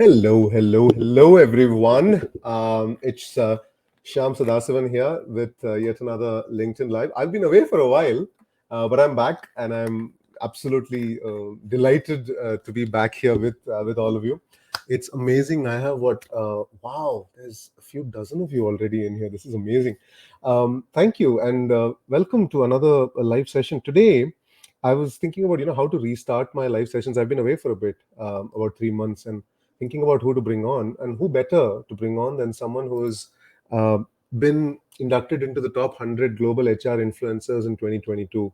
Hello, everyone. It's Shyam Sadasivan here with yet another LinkedIn Live. I've been away for a while, but I'm back and I'm absolutely delighted to be back here with all of you. It's amazing. I have wow, there's a few dozen of you already in here. This is amazing. Thank you and welcome to another live session. Today, I was thinking about how to restart my live sessions. I've been away for a bit, about 3 months, and thinking about who to bring on, and who better to bring on than someone who's uh, been inducted into the top 100 global HR influencers in 2022.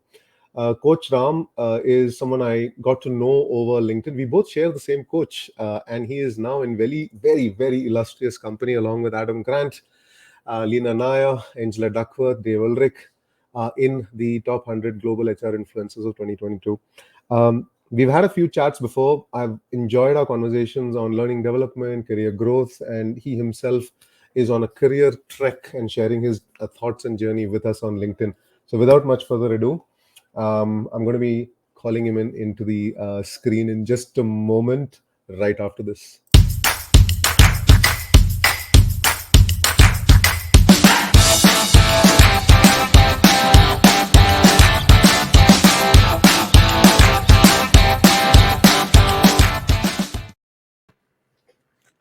Coach Ram is someone I got to know over LinkedIn. We both share the same coach, and he is now in very illustrious company along with Adam Grant, Lena Nair, Angela Duckworth, Dave Ulrich, in the top 100 global HR influencers of 2022. We've had a few chats before. I've enjoyed our conversations on learning development, career growth, and he himself is on a career trek and sharing his thoughts and journey with us on LinkedIn. So, without much further ado, I'm going to be calling him into the screen in just a moment, right after this.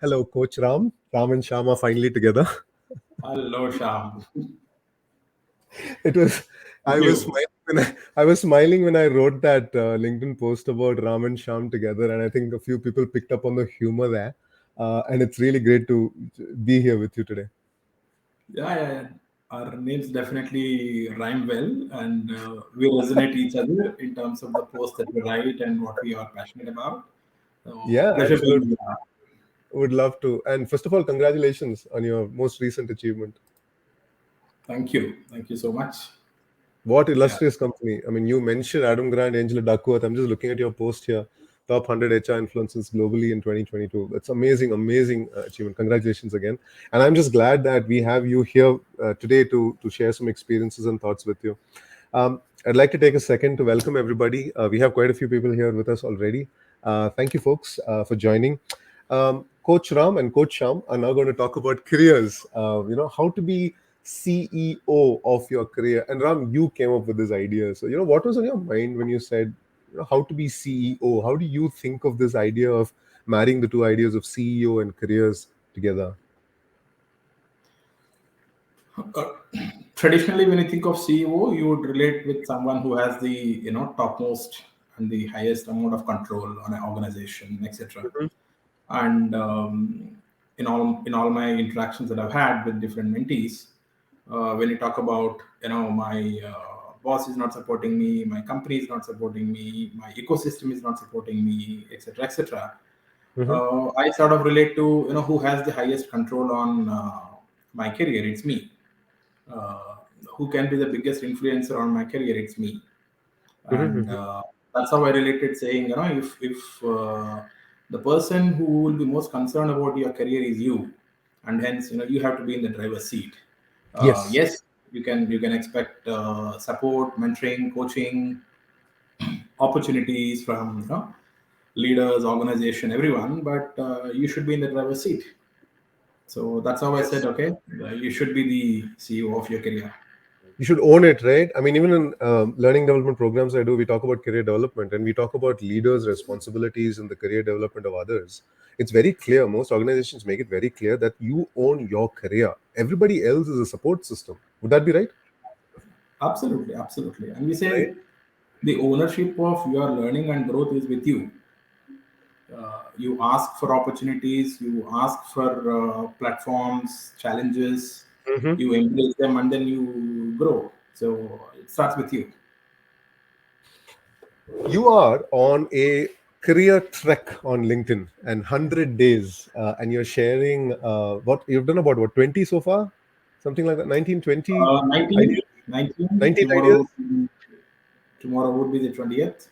Hello, Coach Ram. Ram and Shyam are finally together. Hello, Sham. It was. I was You. smiling I was smiling when I wrote that LinkedIn post about Ram and Shyam together, and I think a few people picked up on the humor there. And it's really great to be here with you today. Yeah. Our names definitely rhyme well, and we resonate each other in terms of the post that we write and what we are passionate about. So, Yeah, pleasure being absolutely. here. Would love to. And first of all, congratulations on your most recent achievement. Thank you. Thank you so much. What Yeah. illustrious company. I mean, you mentioned Adam Grant, Angela Duckworth. I'm just looking at your post here. Top 100 HR influencers globally in 2022. That's amazing achievement. Congratulations again. And I'm just glad that we have you here today to share some experiences and thoughts with you. I'd like to take a second to welcome everybody. We have quite a few people here with us already. Thank you, folks, for joining. Coach Ram and Coach Sham are now going to talk about careers. How to be CEO of your career. And Ram, you came up with this idea. So, what was on your mind when you said, how to be CEO? How do you think of this idea of marrying the two ideas of CEO and careers together? Uh, Traditionally, when you think of CEO, you would relate with someone who has the topmost and the highest amount of control on an organization, etc. Mhm. And in all my interactions that I've had with different mentees, when you talk about my boss is not supporting me, my company is not supporting me, my ecosystem is not supporting me, etc., Mhm. I sort of relate to who has the highest control on my career. It's me. uh, who can be the biggest influencer on my career? It's me. And Mhm. that's how I related, saying if the person who will be most concerned about your career is you, and hence you have to be in the driver's seat. Yes. Yes, you can expect support, mentoring, coaching, opportunities from leaders, organization, everyone, but you should be in the driver's seat. So that's how I said, Yes. okay, you should be the CEO of your career. You should own it, right? I mean, even in learning development programs I do, we talk about career development and we talk about leaders' responsibilities in the career development of others. It's very clear. Most organizations make it very clear that you own your career. Everybody else is a support system. Would that be right? Absolutely, absolutely. And we Right. say the ownership of your learning and growth is with you. You ask for opportunities, you ask for platforms, challenges, Mhm. you embrace them, and then you grow. So it starts with you. You are on a career trek on LinkedIn and 100 days, and you're sharing what you've done about what 20 so far, something like that, 19, 20 19, ideas, 19 19 tomorrow. ideas. Tomorrow would be the 20th.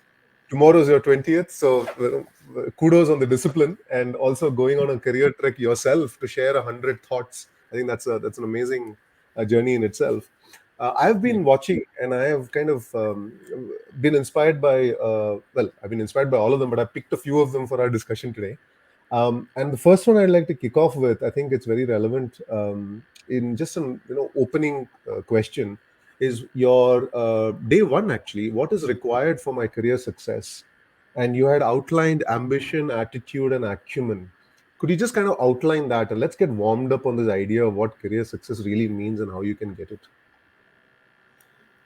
Tomorrow's your 20th, so kudos on the discipline and also going on a career trek yourself to share 100 thoughts. I think that's an amazing journey in itself. I've Yeah. been watching and I have kind of been inspired by I've been inspired by all of them, but I picked a few of them for our discussion today. And the first one I'd like to kick off with, I think it's very relevant in just an opening question, is your day one actually. What is required for my career success? And you had outlined ambition, attitude, and acumen. Could you just kind of outline that and let's get warmed up on this idea of what career success really means and how you can get it?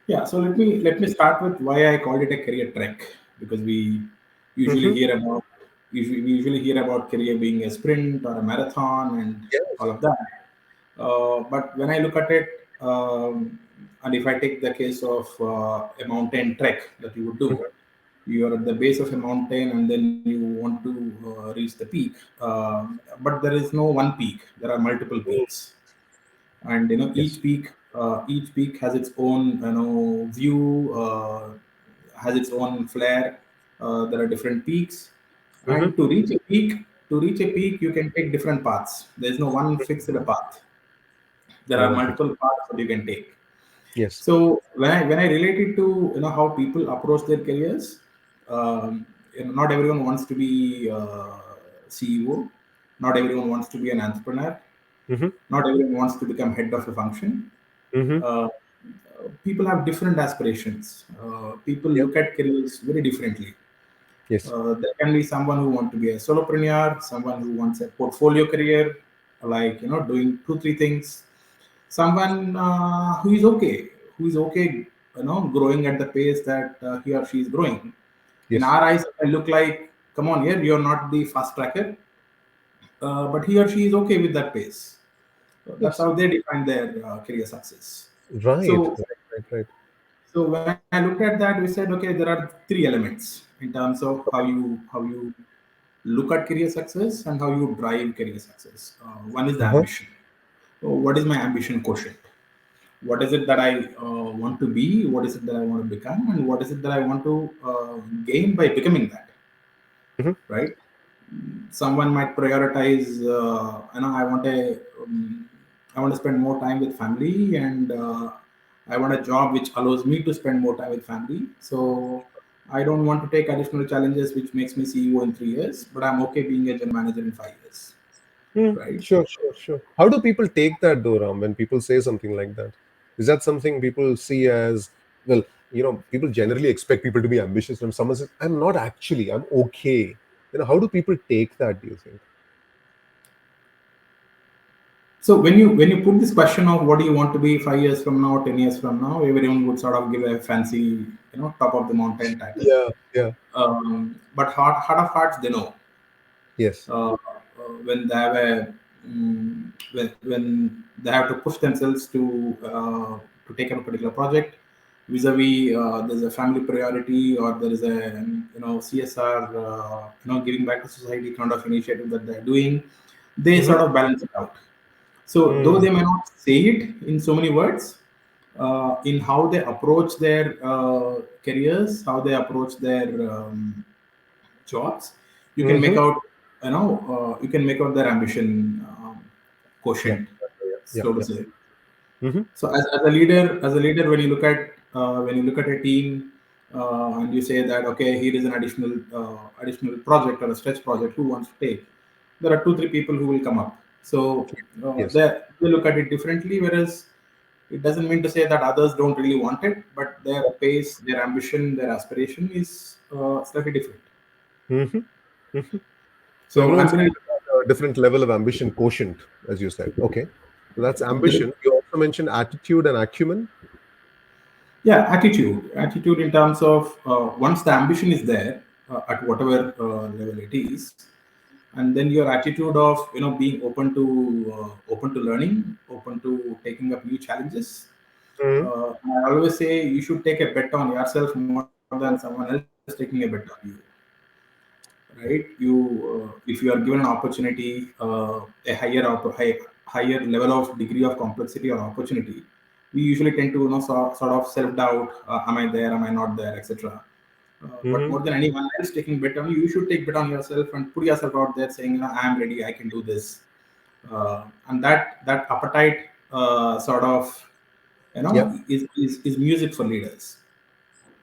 Yeah, so let me start with why I called it a career trek, because we usually Mm-hmm. hear about we usually hear about career being a sprint or a marathon and Yes. all of that. But when I look at it, and if I take the case of a mountain trek that you would do, you are at the base of a mountain and then you want to reach the peak. But there is no one peak. There are multiple peaks, and Yes. each peak has its own view, has its own flair. There are different peaks, Mm-hmm. and to reach a peak you can take different paths. There's no one fixed path. There are Wonderful. multiple paths that you can take. Yes. So when I relate it to how people approach their careers, not everyone wants to be CEO, not everyone wants to be an entrepreneur, Mm-hmm. not everyone wants to become head of a function. Mm-hmm. Uh, People have different aspirations. People Yep. look at careers very differently. Yes. There can be someone who wants to be a solopreneur, someone who wants a portfolio career, like doing two three things. Someone who is okay, growing at the pace that he or she is growing. In Yes. our eyes, I look like, come on, here you're not the fast tracker, but he or she is okay with that pace. So that's Yes. how they define their career success. Right. So, Right. Right. Right. so when I looked at that, we said, okay, there are three elements in terms of how you look at career success and how you drive career success. One is the Uh-huh. ambition. So what is my ambition quotient? What is it that I want to be? What is it that I want to become? And what is it that I want to gain by becoming that? Mm-hmm. Right? Someone might prioritize I want to spend more time with family, and I want a job which allows me to spend more time with family. So I don't want to take additional challenges which makes me CEO in 3 years, but I'm okay being a general manager in 5 years. Right? Sure, sure, sure. How do people take that though, Ram, when people say something like that? Is that something people see as, well, people generally expect people to be ambitious, and someone says, I'm not actually, I'm okay. How do people take that, do you think? So when you put this question of what do you want to be 5 years from now, 10 years from now, everyone would sort of give a fancy, top of the mountain title. Yeah, yeah. But heart of hearts, they know Yes. when they have when they have to push themselves to take up a particular project, vis-a-vis there's a family priority, or there is a CSR, giving back to society kind of initiative that they're doing. They Mm-hmm. sort of balance it out. So though Mm. they may not say it in so many words, in how they approach their careers, how they approach their jobs, you can make Mm-hmm. out, you can make out their ambition Yeah, quotient, yeah, so to yeah. say. Mm-hmm. So as a leader, when you look at a team, and you say that, okay, here is an additional project or a stretch project, who wants to take? There are two three people who will come up. So Yes. they look at it differently, whereas it doesn't mean to say that others don't really want it, but their pace, their ambition, their aspiration is slightly different. Mm-hmm. Mm-hmm. So So everyone's I'm got going a different level of ambition quotient, as you said. Okay. So that's to ambition. You also mentioned attitude and acumen. Yeah, attitude in terms of once the ambition is there, at whatever level it is, and then your attitude of being open to learning, open to taking up new challenges. Mm-hmm. I always say you should take a bet on yourself more than someone else taking a bet on you. Right? If you are given an opportunity, higher level of degree of complexity or opportunity, we usually tend to sort of self doubt. Am I there? Am I not there? Etc. But Mm-hmm. more than anyone else taking bet on you, you should take bet on yourself and put yourself out there, saying, I am ready. I can do this. And that appetite, sort of, Yep. is music for leaders.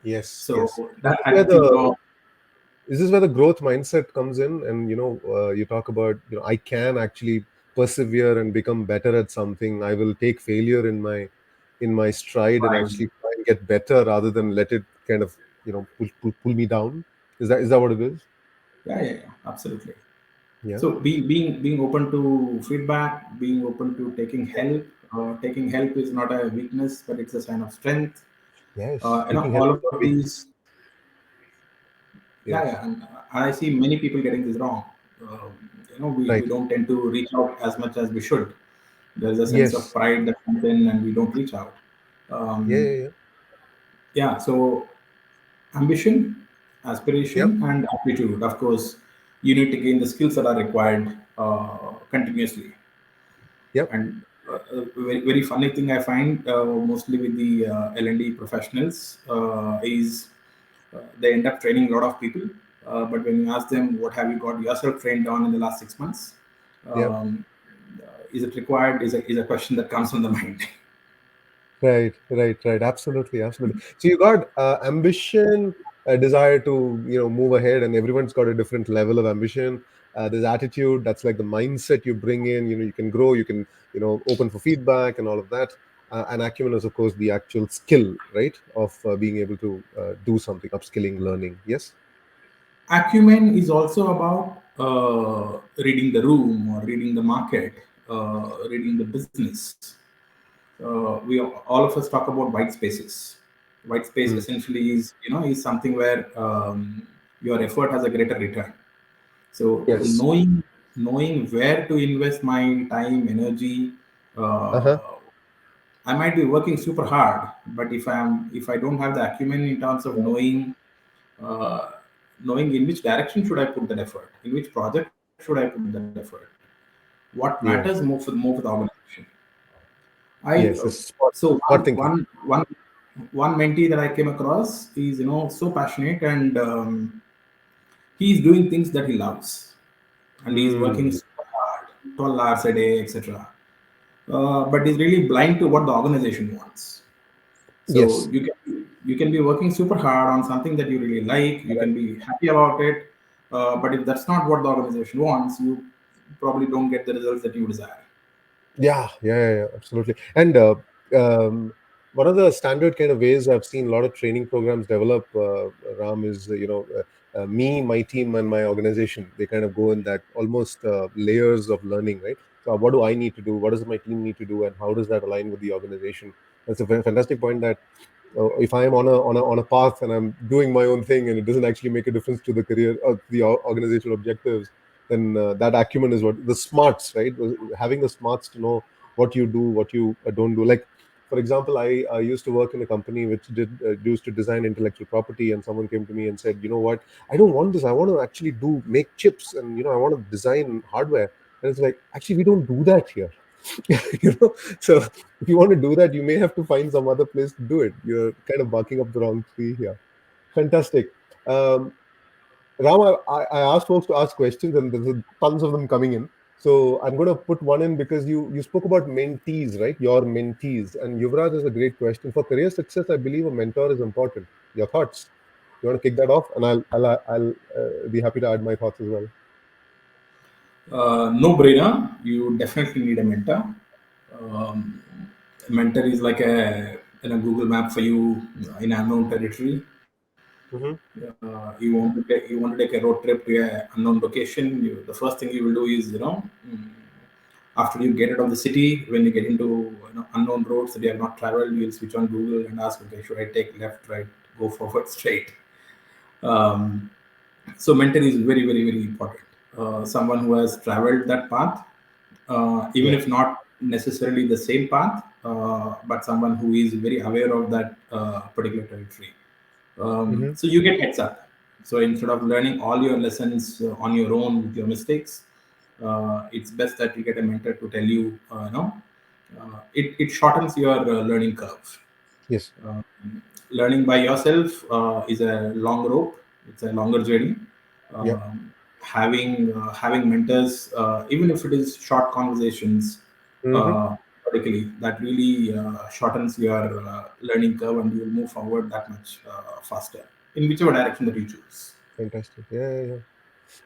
Yes. So Yes. that Where attitude the of Is this where the growth mindset comes in? And you talk about, I can actually persevere and become better at something. I will take failure in my stride and Right. actually try and get better rather than let it kind of pull me down. Is that what it is? Yeah, absolutely. Yeah. So being open to feedback, being open to taking help. Taking help is not a weakness, but it's a sign of strength. Yes. Taking help All is of not these. weakness. Yeah, Yes. yeah, and I see many people getting this wrong. We Right. don't tend to reach out as much as we should. There is a sense of Yes. pride that comes in, and we don't reach out. Yeah. Um, Yeah. Yeah. yeah, so ambition, Yep. aspiration, and aptitude. Of course, you need to gain the skills that are required continuously. Yep. And very, very funny thing I find mostly with the L&D professionals is they end up training a lot of people. But when you ask them, what have you got yourself trained on in the last 6 months? Yep. Um, is it required? Is a question that comes from the mind. Right, right, right. Absolutely, absolutely. So you got ambition, a desire to move ahead, and everyone's got a different level of ambition. There's attitude. That's like the mindset you bring in. You can grow. You can open for feedback and all of that. And acumen is of course the actual skill, right, of being able to do something, upskilling, learning. Yes. Acumen is also about reading the room or reading the market, reading the business. We all of us talk about white spaces. White space Mm. essentially is something where your effort has a greater return. So Yes. knowing where to invest my time, energy. Uh huh. I might be working super hard, but if I don't have the acumen in terms of uh, knowing in which direction should I put that effort, in which project should I put that effort, what matters Yeah. more for the organization. I Yes. It's smart, so smart thinking. one mentee that I came across is so passionate, and he's doing things that he loves, and he's working Mm. super hard, 12 hours a day, etc. But he's really blind to what the organization wants. So Yes. you can be working super hard on something that you really like. You can be happy about it, but if that's not what the organization wants, you probably don't get the results that you desire. Yeah, yeah, yeah, yeah, absolutely. And one of the standard kind of ways I've seen a lot of training programs develop, Ram, is me, my team, and my organization. They kind of go in that almost layers of learning, right? So, what do I need to do? What does my team need to do? And how does that align with the organization? That's a very fantastic point. That if I am on a path and I'm doing my own thing and it doesn't actually make a difference to the career or the organizational objectives, then that acumen is what the smarts, right? Having the smarts to know what you do, what you don't do. Like, for example, I used to work in a company which used to design intellectual property, and someone came to me and said, you know what, I don't want this. I want to actually make chips, and I want to design hardware. And it's like, actually, we don't do that here. So if you want to do that, you may have to find some other place to do it. You're kind of barking up the wrong tree here. Fantastic. Ram, I asked folks to ask questions, and there's tons of them coming in. So I'm going to put one in because you spoke about mentees, right? Your mentees, and Yuvraj is a great question for career success. I believe a mentor is important. Your thoughts? You want to kick that off, and I'll be happy to add my thoughts as well. No brainer. You definitely need a mentor. Um, a mentor is like a Google map for you in unknown territory. Hmm. You want to take a road trip to a unknown location. The first thing you will do is after you get out of the city, when you get into unknown roads that you have not traveled, you'll switch on Google and ask, okay, should I take left, right, go forward, straight? Um, so mentor is very, very, very important. Someone who has traveled that path, even Yeah. if not necessarily the same path, but someone who is very aware of that particular territory. Hmm. So you get heads up. So instead of learning all your lessons on your own with your mistakes, it's best that you get a mentor to tell you. It shortens your learning curve. Yes. Uh, Learning by yourself is a long rope. It's a longer journey. Yep. Having mentors, even if it is short conversations, Hmm. particularly that really shortens your learning curve, and you will move forward that much faster in whichever direction that you choose. Fantastic. Yeah.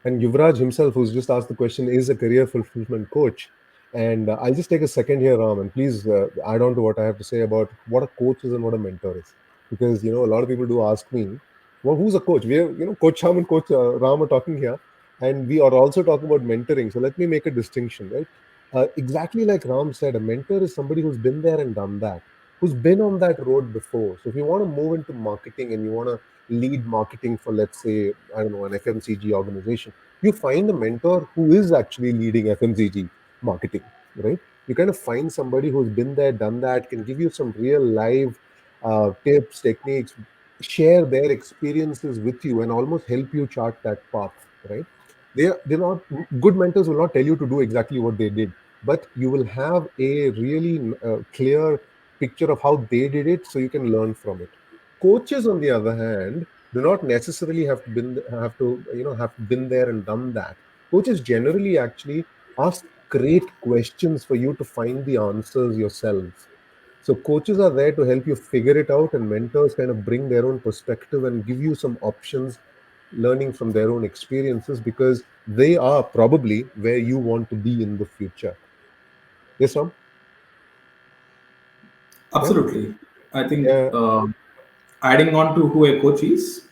And Yuvraj himself, who's just asked the question, is a career fulfillment coach. And I'll just take a second here, Ram, and please add on to what I have to say about what a coach is and what a mentor is. Because, a lot of people do ask me, well, who's a coach? We are, Coach Sham and Coach Ram are talking here, and we are also talking about mentoring. So let me make a distinction, right? Exactly like Ram said, a mentor is somebody who's been there and done that, who's been on that road before. So if you want to move into marketing and you want to lead marketing for, let's say, I don't know, an FMCG organization, you find a mentor who is actually leading FMCG marketing, right? You kind of find somebody who's been there, done that, can give you some real live tips, techniques, share their experiences with you, and almost help you chart that path, right? They're not good mentors will not tell you to do exactly what they did, but you will have a really clear picture of how they did it, so you can learn from it. Coaches, on the other hand, do not necessarily have been there and done that. Coaches generally actually ask great questions for you to find the answers yourself. So coaches are there to help you figure it out, and mentors kind of bring their own perspective and give you some options, learning from their own experiences, because they are probably where you want to be in the future. Yes, Ram? Yeah, Absolutely. I think yeah. adding on to who a coach is,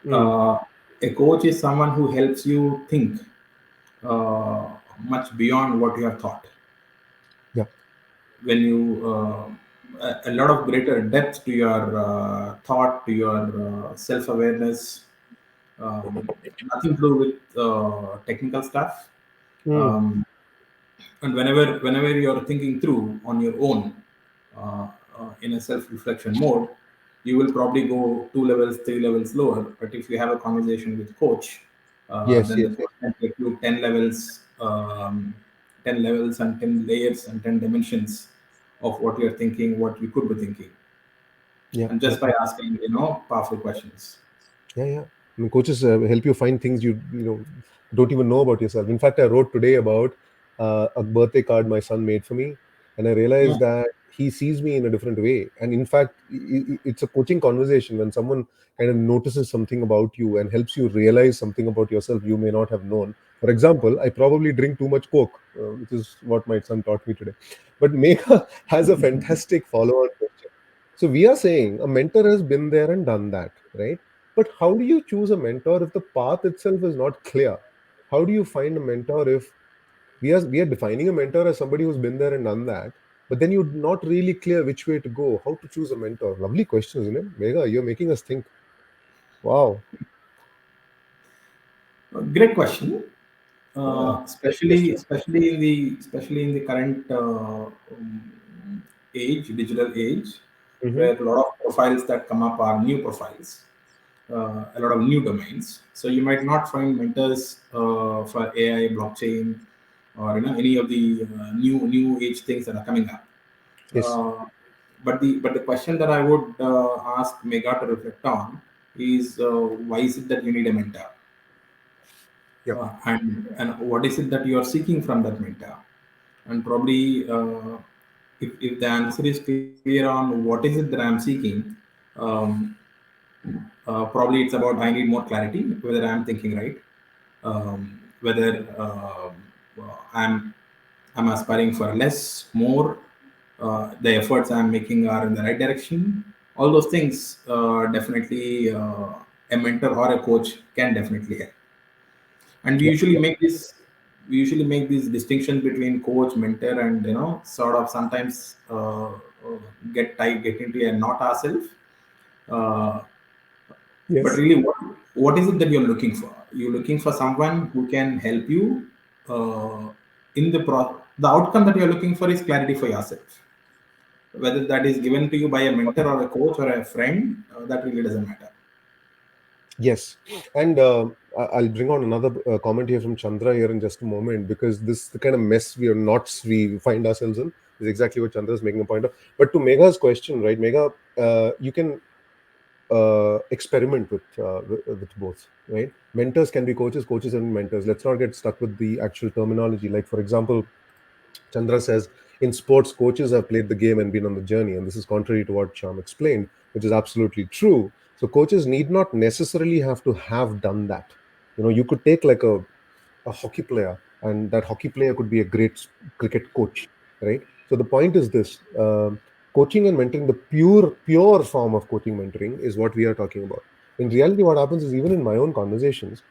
Mm. uh, a coach is someone who helps you think uh, much beyond what you have thought. Yeah. When you a lot of greater depth to your thought, to your self awareness, nothing to do with technical stuff. Mm. Um, and whenever you're thinking through on your own, uh, in a self reflection mode, you will probably go 2 levels, 3 levels lower. But if you have a conversation with coach, Yes, then yes, the yes. coach can take you 10 levels, 10 levels and 10 layers and 10 dimensions of what you're thinking, what you could be thinking, Yeah, and yeah. just by asking powerful questions. Yeah. I mean, coaches help you find things don't even know about yourself. In fact, I wrote today about a birthday card my son made for me, and I Yeah. realized that he sees me in a different way. And in fact, it's a coaching conversation when someone kind of notices something about you and helps you realize something about yourself you may not have known. For example, I probably drink too much Coke, which is what my son taught me today. But Megha has a fantastic follow-on question. So we are saying a mentor has been there and done that, right? But how do you choose a mentor if the path itself is not clear? How do you find a mentor if we are defining a mentor as somebody who's been there and done that, but then you're not really clear which way to go, how to choose a mentor? Lovely question, isn't it? Megha, you're making us think. Wow. Great question. Yeah. Especially Interesting. especially in the current age, digital age, Mm-hmm. where a lot of profiles that come up are new profiles, a lot of new domains. So you might not find mentors for AI, blockchain, or any of the new age things that are coming up. Yes. Uh, but the question that I would ask Mega to reflect on is, why is it that you need a mentor, Yep. and what is it that you are seeking from that mentor? And probably, if the answer is clear on what is it that I'm seeking, um, probably it's about I need more clarity whether I'm thinking right, whether I'm aspiring for less, more, the efforts I'm making are in the right direction. All those things, definitely, a mentor or a coach can definitely help. And we Yep. usually Yep. make this we usually make this distinction between coach, mentor, and sort of sometimes get into a knot ourselves. Uh, but Yes. really, what is it that you're looking for? You're looking for someone who can help you in the outcome that you're looking for is clarity for yourself. Whether that is given to you by a mentor or a coach or a friend, that really doesn't matter. Yes, and I'll bring on another comment here from Chandra here in just a moment, because this the kind of mess knots we find ourselves in is exactly what Chandra is making a point of. But to Megha's question, right, Megha, you can experiment with both, right? Mentors can be coaches, coaches and mentors. Let's not get stuck with the actual terminology. Like, for example, Chandra says in sports, coaches have played the game and been on the journey, and this is contrary to what Sham explained, which is absolutely true. So coaches need not necessarily have to have done that. You could take like a hockey player, and that hockey player could be a great cricket coach, right? So the point is this: coaching and mentoring, the pure form of coaching mentoring, is what we are talking about. In reality, what happens is, even in my own conversations,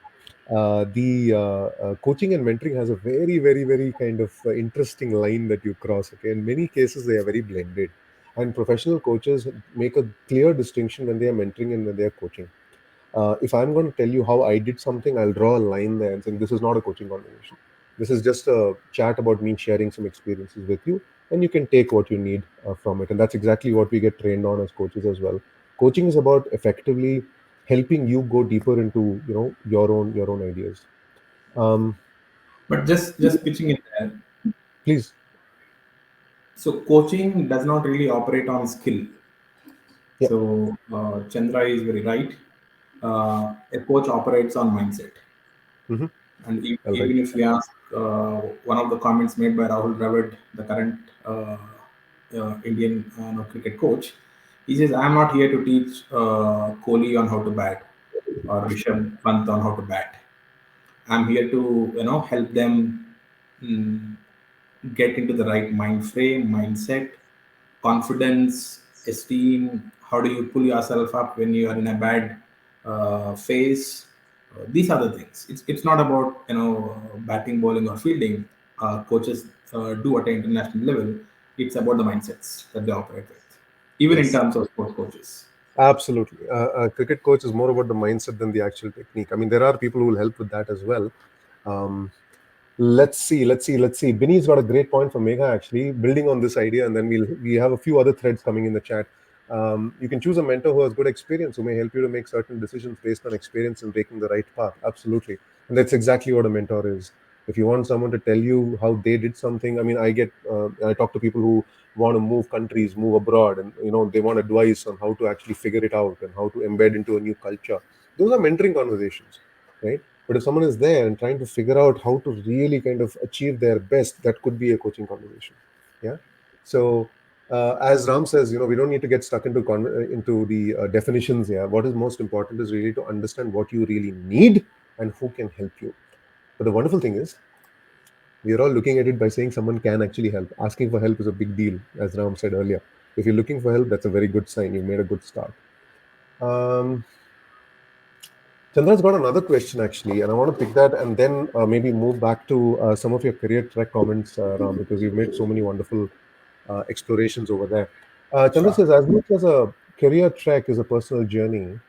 the coaching and mentoring has a very, very, very kind of interesting line that you cross. Okay, in many cases they are very blended, and professional coaches make a clear distinction when they are mentoring and when they are coaching. If I'm going to tell you how I did something, I'll draw a line there and say, this is not a coaching conversation. This is just a chat about me sharing some experiences with you, and you can take what you need from it. And that's exactly what we get trained on as coaches as well. Coaching is about effectively helping you go deeper into your own ideas. Um, But just pitching in there. Please. So coaching does not really operate on skill. Yeah. So Chandra is very right. A coach operates on mindset. Hmm. And All right. even if we ask one of the comments made by Rahul Dravid, the current Indian cricket coach, he says, "I'm not here to teach Kohli on how to bat or Rishabh Pant on how to bat. I'm here to help them mm, get into the right mind frame, mindset, confidence, esteem. How do you pull yourself up when you are in a bad phase? These are the things. It's not about batting, bowling, or fielding. Coaches do at an international level. It's about the mindsets that they operate with, even in Yes. terms of sports coaches. Absolutely. A cricket coach is more about the mindset than the actual technique. I mean, there are people who will help with that as well. Um, let's see. Binny's got a great point for Megha, actually, building on this idea, and then we have a few other threads coming in the chat. You can choose a mentor who has good experience, who may help you to make certain decisions based on experience and taking the right path. Absolutely. And that's exactly what a mentor is. If you want someone to tell you how they did something, I mean, I talk to people who want to move countries, move abroad, and they want advice on how to actually figure it out and how to embed into a new culture. Those are mentoring conversations, right? But if someone is there and trying to figure out how to really kind of achieve their best, that could be a coaching conversation. Yeah. So as Ram says, we don't need to get stuck into the definitions here. What is most important is really to understand what you really need and who can help you. But the wonderful thing is, we are all looking at it by saying someone can actually help. Asking for help is a big deal, as Ram said earlier. If you're looking for help, that's a very good sign. You've made a good start. Um, Chandra's got another question, actually, and I want to pick that and then maybe move back to some of your career track comments, Ram, because you've made so many wonderful explorations over there. Chandra Sure. says, as much as a career track is a personal journey,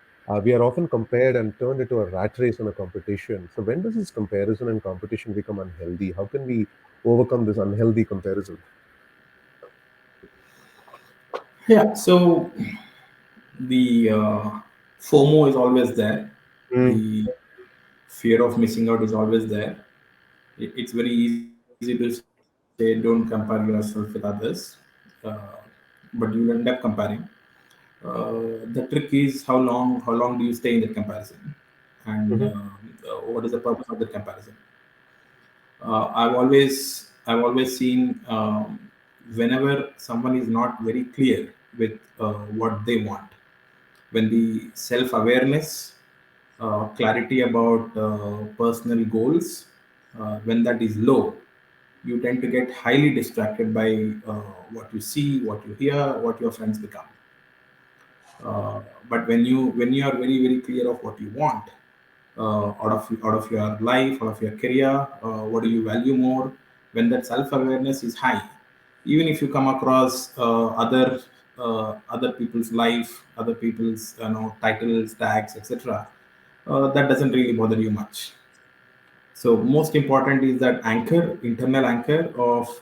we are often compared and turned into a rat race and a competition. So when does this comparison and competition become unhealthy? How can we overcome this unhealthy comparison? Yeah. So the FOMO is always there. Mm, The fear of missing out is always there. It's very easy to say don't compare yourself with others, uh, but you end up comparing. The trick is how long do you stay in that comparison, and mhm, what is the purpose of the comparison. I've always seen, whenever someone is not very clear with what they want, when the self awareness, clarity about personal goals, when that is low, you tend to get highly distracted by what you see, what you hear, what your friends become. But when you are very very clear of what you want, out of your life, out of your career, what do you value more? When that self awareness is high, even if you come across other people's life, other people's titles, tags, etc., that doesn't really bother you much. So most important is that anchor, internal anchor of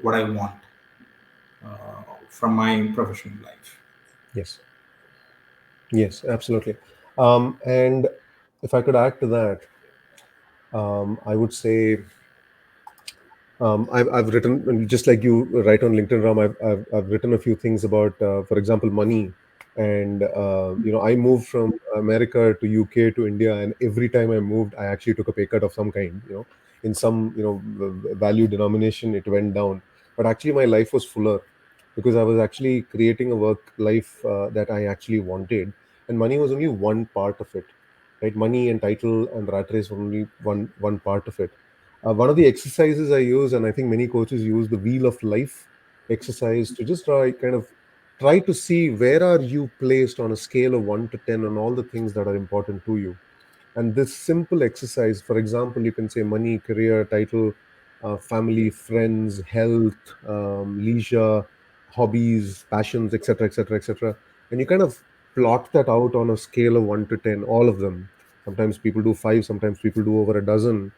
what I want from my professional life. yes. Yes, absolutely. And if I could add to that, I would say I've written, just like you write on LinkedIn, Ram. I've written a few things about, for example, money, and I moved from America to UK to India, and every time I moved, I actually took a pay cut of some kind. In some value denomination, it went down, but actually my life was fuller. because I was actually creating a work life that I actually wanted, and money was only one part of it, right? Money and title and rat race were only one part of it. One of the exercises I use, and I think many coaches use, the wheel of life exercise, to just try to see where are you placed on a scale of 1 to 10 on all the things that are important to you. And this simple exercise, for example, you can say money, career, title, family, friends, health, leisure, hobbies, passions, etc., etc., etc. And you kind of plot that out on a scale of 1 to 10, all of them. Sometimes people do 5, sometimes people do over a dozen,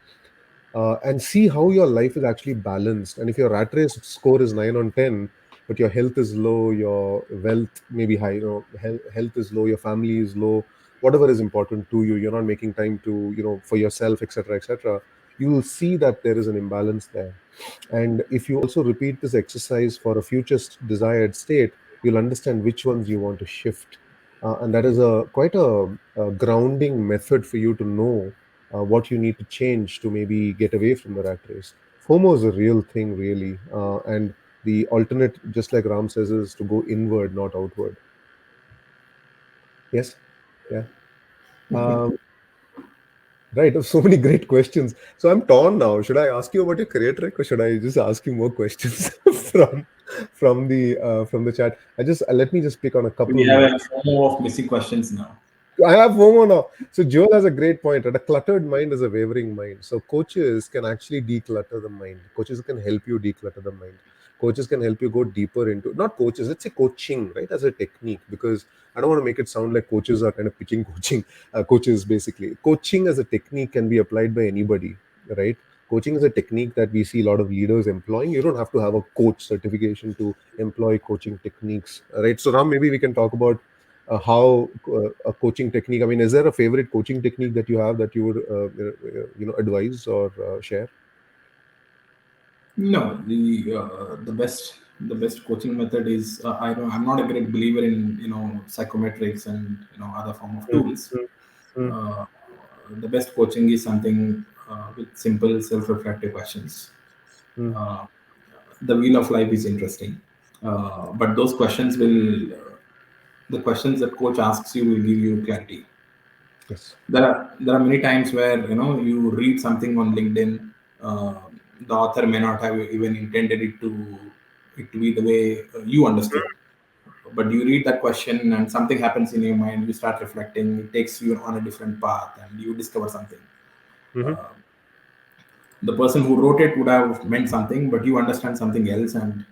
and see how your life is actually balanced. And if your rat race score is 9 on 10, but your health is low, your wealth may be high, health is low, your family is low, whatever is important to you, you're not making time to, for yourself, etc., etc., you will see that there is an imbalance there. And if you also repeat this exercise for a future desired state, you'll understand which ones you want to shift. And that is a quite a grounding method for you to know what you need to change to maybe get away from the rat race. FOMO is a real thing, really. And the alternate, just like Ram says, is to go inward, not outward. Yes? Yeah. Um, right. So many great questions. So I'm torn now. Should I ask you about your career track, or should I just ask you more questions from the chat? Let me just pick on a We couple. have a FOMO of missing questions now. I have FOMO now. So Joel has a great point. Right? A cluttered mind is a wavering mind. So coaches can actually declutter the mind. Coaches can help you declutter the mind. Coaches can help you go deeper into, not coaches, let's say coaching, right, as a technique, because I don't want to make it sound like coaches are kind of pitching coaching. Coaches, basically. Coaching as a technique can be applied by anybody, right? Coaching is a technique that we see a lot of leaders employing. You don't have to have a coach certification to employ coaching techniques, right? So now maybe we can talk about how a coaching technique. I mean, is there a favorite coaching technique that you have that you would advise or share? No, the best coaching method is I'm not a great believer in psychometrics and other form of Mm, tools. mm, mm, Uh, the best coaching is something with simple self-reflective questions. mm. Uh, the wheel of life is interesting, but those questions will the questions that coach asks you will give you clarity. Yes. There are many times where you read something on LinkedIn. uh, the author may not have even intended it to be the way you understood, but you read that question and something happens in your mind, you start reflecting, it takes you on a different path and you discover something. Mm-hmm. uh, the person who wrote it would have meant something, but you understand something else and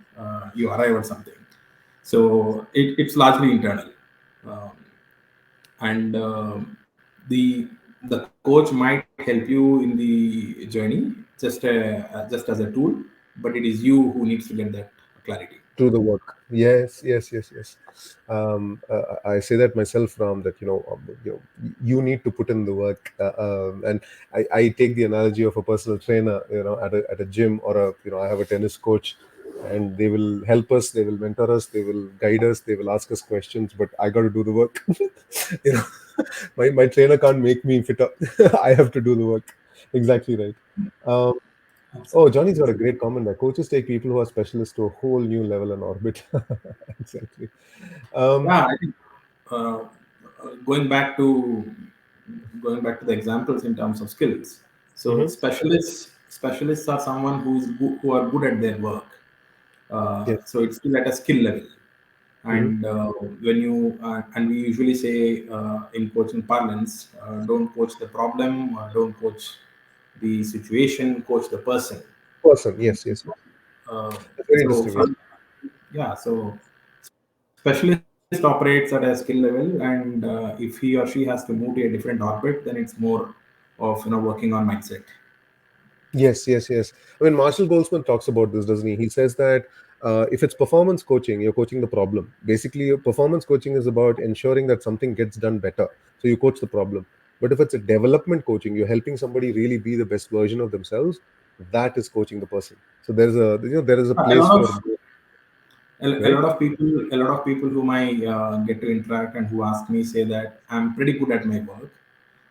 you arrive at something. So it's largely internal. Um, and the coach might help you in the journey, just as a tool, but it is you who needs to get that clarity. Do the work. Yes, yes, yes, yes. I say that myself, Ram, that you need to put in the work. And I take the analogy of a personal trainer, at a gym, or I have a tennis coach, and they will help us, they will mentor us, they will guide us, they will ask us questions, but I got to do the work. you know, my trainer can't make me fitter. I have to do the work. Exactly right. Um, Oh, Johnny's got a great comment there. Coaches take people who are specialists to a whole new level and orbit. Exactly. Um, Yeah, I think uh, going back to the examples in terms of skills. So mhm. specialists are someone who are good at their work. Yes. So it's still at a skill level. Hmm. And when you and we usually say in coaching parlance, don't coach the problem, don't coach the situation, coach the person. Person. Yes, yes, yes. Uh, That's very so interesting. Yeah. from yeah, so specialist operates at a skill level, and if he or she has to move to a different orbit, then it's more of working on mindset. Yes, yes, yes. I mean, Marshall Goldsman talks about this, doesn't he? He says that if it's performance coaching, you're coaching the problem. Basically, performance coaching is about ensuring that something gets done better. So you coach the problem. But if it's a development coaching, you're helping somebody really be the best version of themselves. That is coaching the person. So there is a A place lot for of both, a right? lot of people, whom I get to interact and who ask me say that I'm pretty good at my work.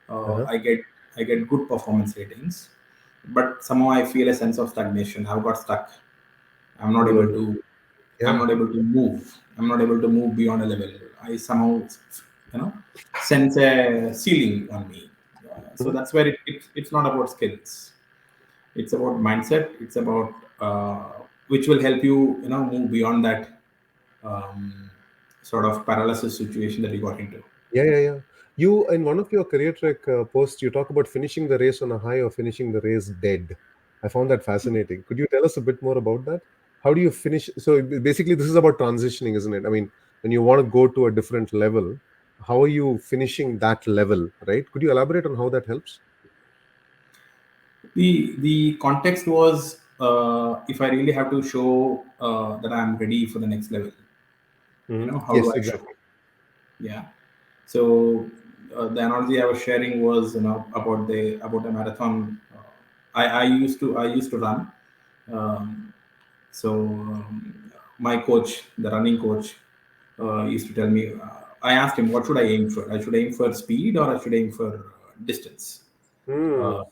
Uh-huh. I get good performance ratings, but somehow I feel a sense of stagnation. I've got stuck. I'm not able Mm. to. Yeah. I'm not able to move. I'm not able to move beyond a level. I somehow, sense a ceiling on me. So Mhm. that's where it's not about skills. It's about mindset. It's about which will help you, move beyond that um, sort of paralysis situation that you got into. Yeah, yeah, yeah. You, in one of your career track posts, you talk about finishing the race on a high or finishing the race dead. I found that fascinating. Could you tell us a bit more about that? How do you finish? So basically, this is about transitioning, isn't it? I mean, when you want to go to a different level, how are you finishing that level, right? Could you elaborate on how that helps? The context was, if I really have to show that I'm ready for the next level, how do Yes, I show? exactly. Yeah. So the analogy I was sharing was, about a marathon. I used to run. Um, so my coach, the running coach, used to tell me. I asked him, what should I aim for? I should aim for speed or I should aim for distance. Hmm. Uh,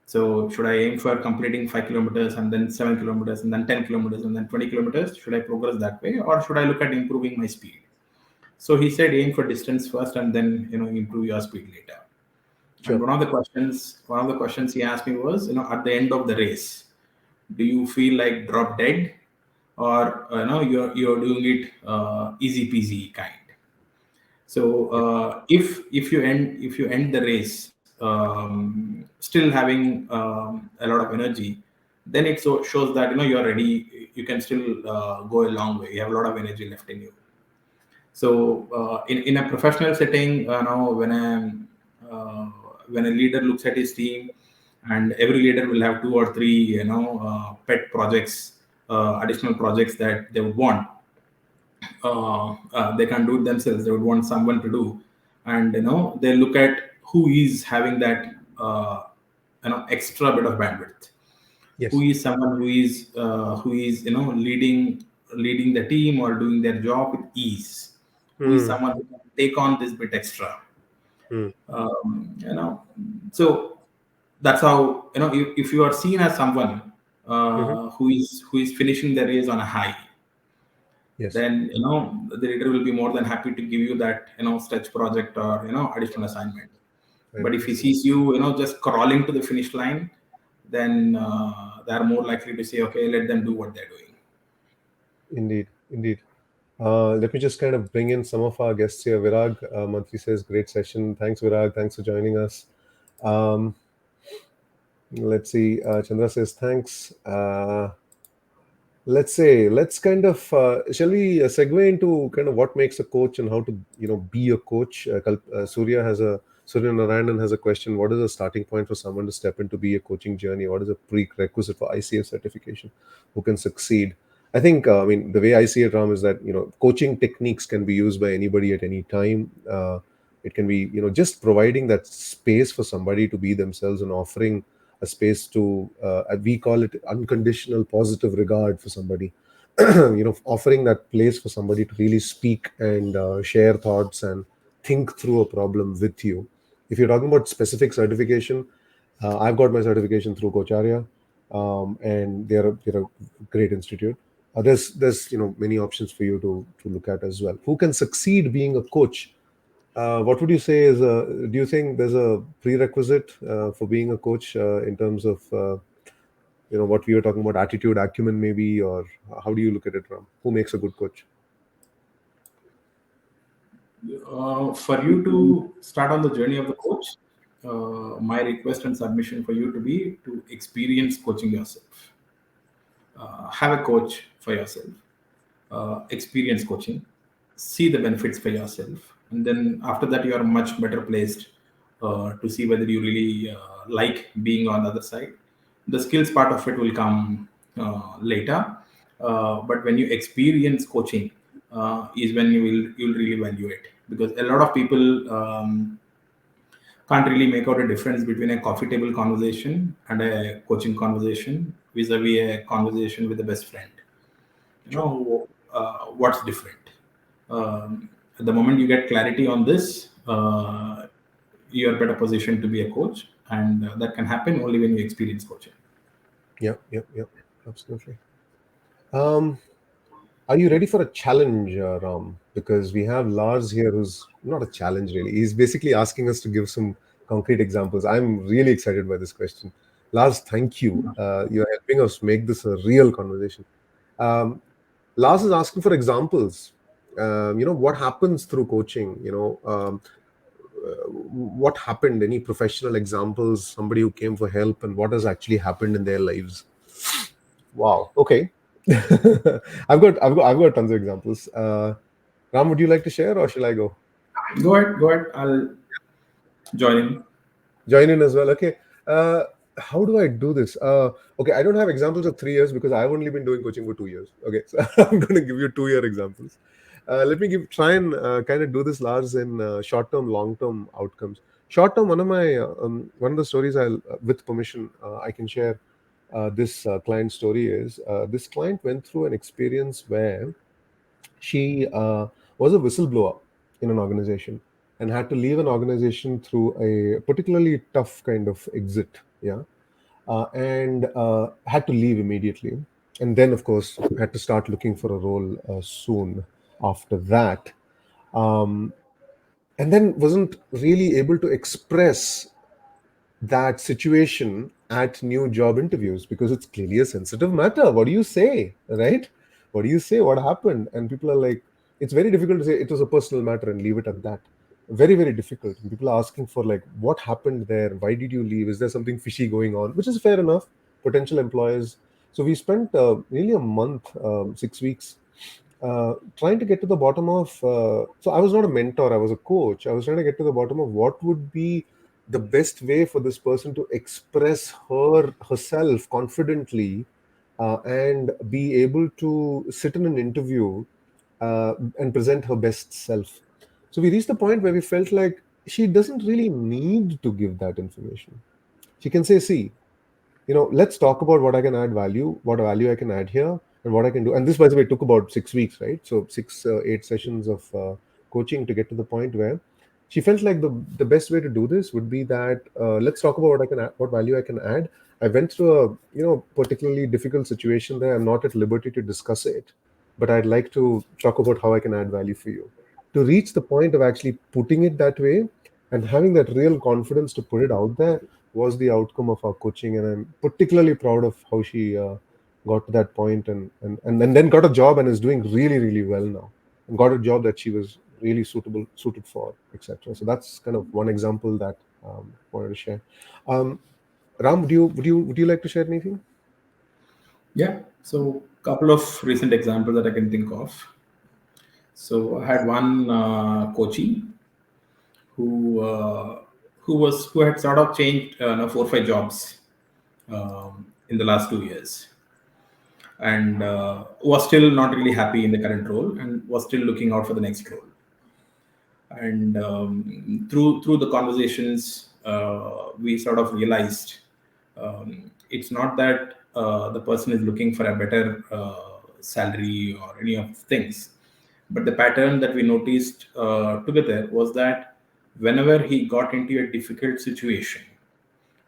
so should I aim for completing 5 kilometers and then 7 kilometers and then 10 kilometers and then 20 kilometers? Should I progress that way, or should I look at improving my speed? So he said aim for distance first and then improve your speed later. And Sure. one of the questions he asked me was, at the end of the race, do you feel like drop dead, or you're doing it easy peasy kind? So Yeah. if you end the race still having a lot of energy, then it shows that you're ready. You can still go a long way. You have a lot of energy left in you. So in a professional setting, uh, when a leader looks at his team, and every leader will have two or three pet projects, additional projects that they would want. They can do it themselves. They would want someone to do, and they look at who is having that extra bit of bandwidth, who Yes. is someone who is leading the team or doing their job with ease, who is Hmm. someone who can take on this bit extra. Hmm. um, you know so that's how, if you are seen as someone Hmm. who is finishing the race on a high, Yes. then the leader will be more than happy to give you that stretch project or additional assignment. But if he Fantastic. sees you just crawling to the finish line, then they are more likely to say, okay, let them do what they're doing. Indeed. Indeed. Let me just kind of bring in some of our guests here. Virag, Mantri says, great session. Thanks, Virag. Thanks for joining us. Um, let's see. Chandra says, thanks. Let's kind of, shall we segue into kind of what makes a coach and how to, be a coach? Surya Narayanan has a question. What is the starting point for someone to step into be a coaching journey? What is a prerequisite for ICF certification? Who can succeed? I think, I mean, the way I see it, Ram, is that, coaching techniques can be used by anybody at any time. It can be, just providing that space for somebody to be themselves and offering a space to, we call it unconditional positive regard for somebody. Offering that place for somebody to really speak and share thoughts and think through a problem with you. If you're talking about specific certification, I've got my certification through Kocharya, and they're a great institute. There's many options for you to look at as well. Who can succeed being a coach? What would you say is do you think there's a prerequisite for being a coach in terms of what we were talking about, attitude, acumen, maybe, or how do you look at it, Ram? Who makes a good coach? For you to start on the journey of the coach, my request and submission for you to be to experience coaching yourself. Have a coach for yourself. Experience coaching, see the benefits for yourself, and then after that you are much better placed to see whether you really like being on the other side. The skills part of it will come later, but when you experience coaching is when you'll really value it, because a lot of people can't really make out a difference between a coffee table conversation and a coaching conversation vis-a-vis a conversation with a best friend. Sure. What's different. The moment you get clarity on this, you're better positioned to be a coach, and that can happen only when you experience coaching. Yeah, yeah, yeah, absolutely. Um, Are you ready for a challenge, Ram? Because we have Lars here, who's not a challenge really. He's basically asking us to give some concrete examples. I'm really excited by this question. Lars, thank you. You're helping us make this a real conversation. Um, Lars is asking for examples. What happens through coaching? What happened? Any professional examples? Somebody who came for help, and what has actually happened in their lives? Wow. Okay. I've got tons of examples. Ram, would you like to share, or shall I go? Go ahead. I'll join in. Join in as well. Okay. Uh, how do I do this? Okay, I don't have examples of 3 years because I've only been doing coaching for 2 years. Okay, so I'm going to give you 2 year examples. Let me try and kind of do this, Lars, in short term, long term outcomes. Short term, one of the stories with permission, I can share. This client story is this client went through an experience where she was a whistleblower in an organization and had to leave an organization through a particularly tough kind of exit. Yeah. And had to leave immediately. And then, of course, had to start looking for a role soon after that. Um, and then wasn't really able to express that situation at new job interviews because it's clearly a sensitive matter. What do you say, right? What do you say? What happened? And people are like, it's very difficult to say it was a personal matter and leave it at that. Very, very difficult. And people are asking for like, what happened there? Why did you leave? Is there something fishy going on? Which is fair enough. Potential employers. So we spent nearly a month, 6 weeks, trying to get to the bottom of. So I was not a mentor. I was a coach. I was trying to get to the bottom of what would be the best way for this person to express herself confidently and be able to sit in an interview and present her best self. So we reached the point where we felt like she doesn't really need to give that information. She can say, see, let's talk about what I can add value, what value I can add here, and what I can do. And this, by the way, took about 6 weeks, right? So 8 sessions of coaching to get to the point where she felt like the best way to do this would be that let's talk about what I can add, what value I can add. I went through a particularly difficult situation there. I'm not at liberty to discuss it, but I'd like to talk about how I can add value for you. To reach the point of actually putting it that way and having that real confidence to put it out there was the outcome of our coaching, and I'm particularly proud of how she got to that point and then got a job and is doing really, really well now, and got a job that she was really suited for, etc. So that's kind of one example that wanted to share. Ram, would you like to share anything? Yeah. So couple of recent examples that I can think of. So I had one coachee who who had sort of changed 4 or 5 jobs in the last 2 years, and was still not really happy in the current role and was still looking out for the next role. And through the conversations, we sort of realized it's not that the person is looking for a better salary or any of things, but the pattern that we noticed together was that whenever he got into a difficult situation,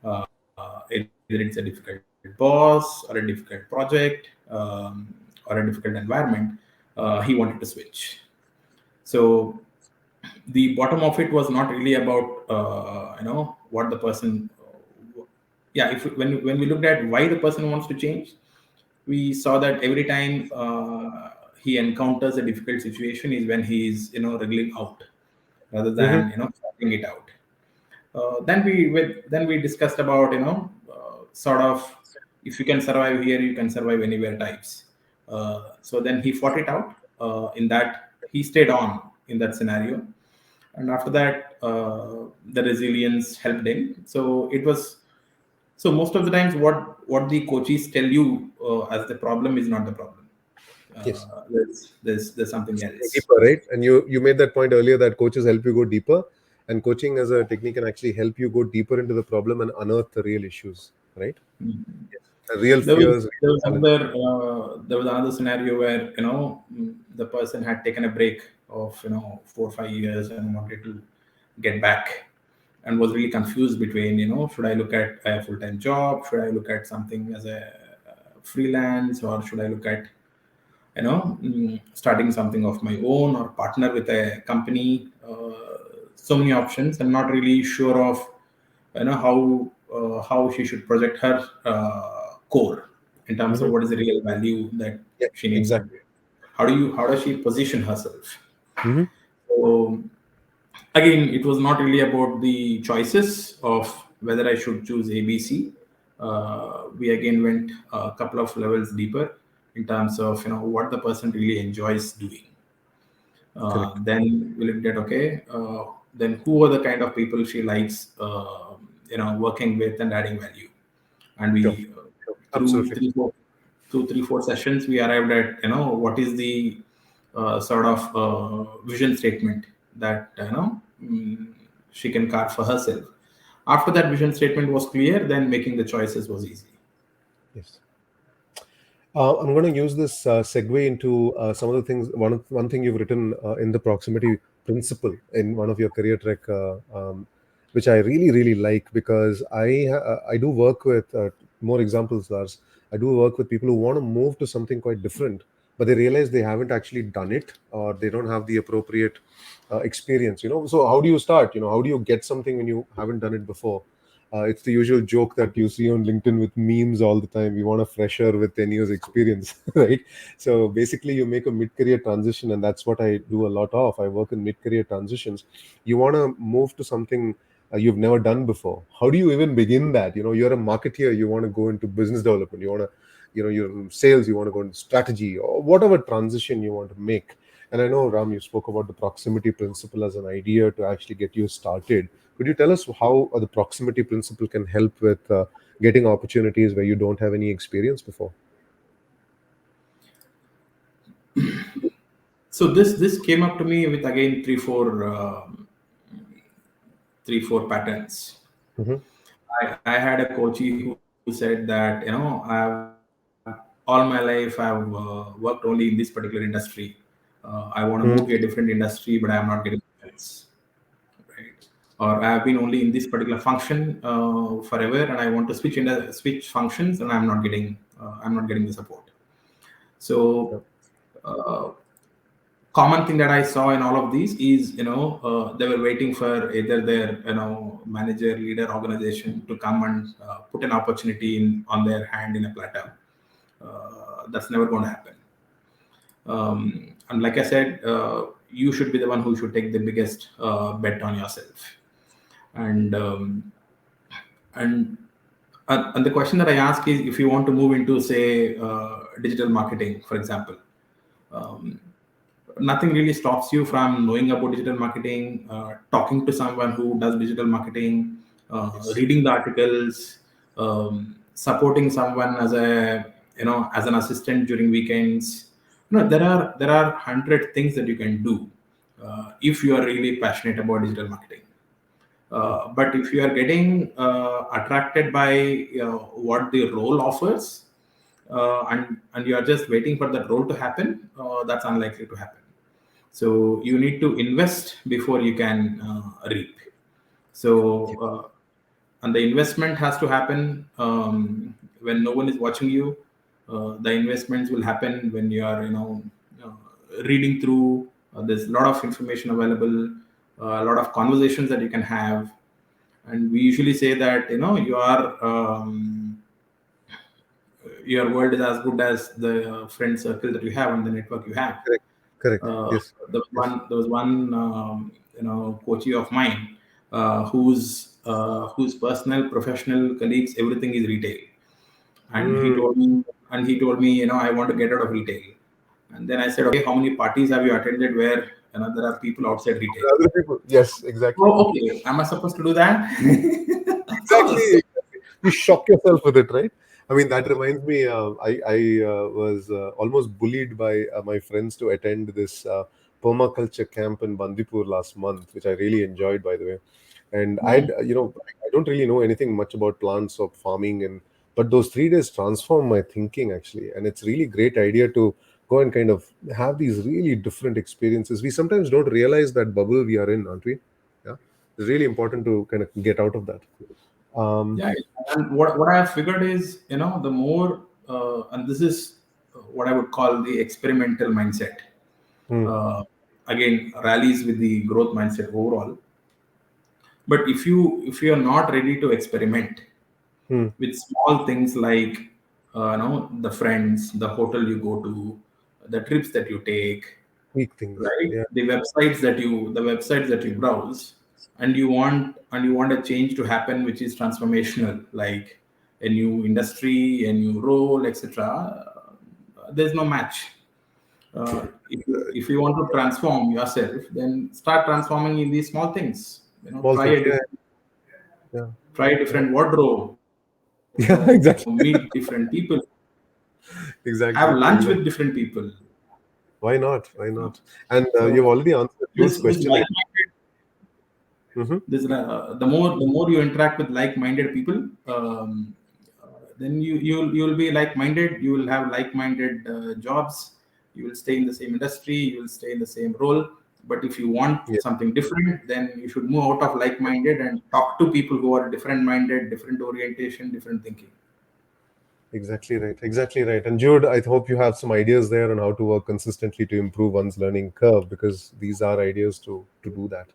either it's a difficult boss or a difficult project, or a difficult environment, he wanted to switch. So the bottom of it was not really about what the person, yeah, if when we looked at why the person wants to change, we saw that every time he encounters a difficult situation is when he is wriggling out rather Hmm. than sorting it out. Then we discussed about sort of, if you can survive here, you can survive anywhere types. So then he fought it out. In that, he stayed on in that scenario, and after that, the resilience helped him. So most of the times, what the coaches tell you as the problem is not the problem. Yes. There's something Go else. deeper, right? And you made that point earlier that coaches help you go deeper, and coaching as a technique can actually help you go deeper into the problem and unearth the real issues, right? The real There was fears, there real was challenges. another scenario where the person had taken a break of 4 or 5 years and wanted to get back, and was really confused between should I look at a full time job, should I look at something as a freelance, or should I look at starting something of my own or partner with a company. So many options, and not really sure of how she should project her core in terms of Mhm. what is the real value that Yeah, she needs to exactly. do. How does she position herself? Hmm. So again, it was not really about the choices of whether I should choose ABC. We again went a couple of levels deeper in terms of what the person really enjoys doing. Correct. Then we looked at, okay, then who are the kind of people she likes working with and adding value. And Sure. we Sure. through Absolutely. three four sessions, we arrived at what is the sort of vision statement that she can carve for herself. After that vision statement was clear, then making the choices was easy. Yes. I'm going to use this segue into some of the things. One thing you've written in the proximity principle in one of your career trek, which I really really like, because I do work with more examples, Lars. I do work with people who want to move to something quite different, but they realize they haven't actually done it, or they don't have the appropriate experience. So how do you start? How do you get something when you haven't done it before? It's the usual joke that you see on LinkedIn with memes all the time. We want a fresher with 10 years experience, right? So basically, you make a mid-career transition, and that's what I do a lot of. I work in mid-career transitions. You want to move to something you've never done before. How do you even begin that? You're a marketeer. You want to go into business development. You want to, you're in sales. You want to go into strategy, or whatever transition you want to make. And I know, Ram, you spoke about the proximity principle as an idea to actually get you started. Could you tell us how the proximity principle can help with getting opportunities where you don't have any experience before? So this came up to me with again three four patterns. Hmm. I had a coachee who said that all my life I've worked only in this particular industry. I want to move to a different industry, but I am not getting benefits, right? Or I have been only in this particular function forever, and I want to switch functions, and I'm not getting the support. So uh, common thing that I saw in all of these is they were waiting for either their manager, leader, organization to come and put an opportunity on their hand in a platter. That's never going to happen. And like I said, you should be the one who should take the biggest bet on yourself. And and and the question that I ask is, if you want to move into, say, digital marketing, for example, um, nothing really stops you from knowing about digital marketing, talking to someone who does digital marketing, Yes. reading the articles, supporting someone as as an assistant during weekends. There are 100 things that you can do if you are really passionate about digital marketing. But if you are getting attracted by what the role offers, and you are just waiting for that role to happen, that's unlikely to happen. So you need to invest before you can reap. So and the investment has to happen when no one is watching you. The investments will happen when you are uh, reading through. There's a lot of information available, a lot of conversations that you can have. And we usually say that your world is as good as the friend circle that you have and the network you have. Correct. Correct. Yes. Yes. There was one coachee of mine whose personal, professional, colleagues, everything is retail, and Mm. he told me, I want to get out of retail. And then I said, okay, how many parties have you attended where there are people outside retail? Other people. Yes. Exactly. Oh, okay. Am I supposed to do that? Of course. Exactly. You shock yourself with it, right? I mean, that reminds me. I was almost bullied by my friends to attend this permaculture camp in Bandipur last month, which I really enjoyed, by the way. And Mm. I don't really know anything much about plants or farming, but those 3 days transformed my thinking actually, and it's really great idea to go and kind of have these really different experiences. We sometimes don't realize that bubble we are in, aren't we? Yeah, it's really important to kind of get out of that. Um, Yeah, and what I have figured is, the more, and this is what I would call the experimental mindset. Uh, Again, rallies with the growth mindset overall. But if you are not ready to experiment with small things like the friends, the hotel you go to, the trips that you take, Weak things. right? Yeah. The websites that you browse, and you want a change to happen which is transformational, like a new industry, a new role, etc. There's no match. If you want to transform yourself, then start transforming in these small things. Small Try things. a Yeah. different, Yeah. try a different wardrobe. Yeah. Meet Exactly. different people. Have Exactly. lunch with Exactly. different people. Why not? Why not? And you've So already answered Jude's this question. like-minded, Mm-hmm. this the more you interact with like-minded people, then you'll be like-minded. You will have like-minded jobs. You will stay in the same industry. You will stay in the same role. But if you want Yeah. something different, then you should move out of like-minded and talk to people who are different-minded, different orientation, different thinking. Exactly right. Exactly right. And Jude, I hope you have some ideas there on how to work consistently to improve one's learning curve, because these are ideas to do that.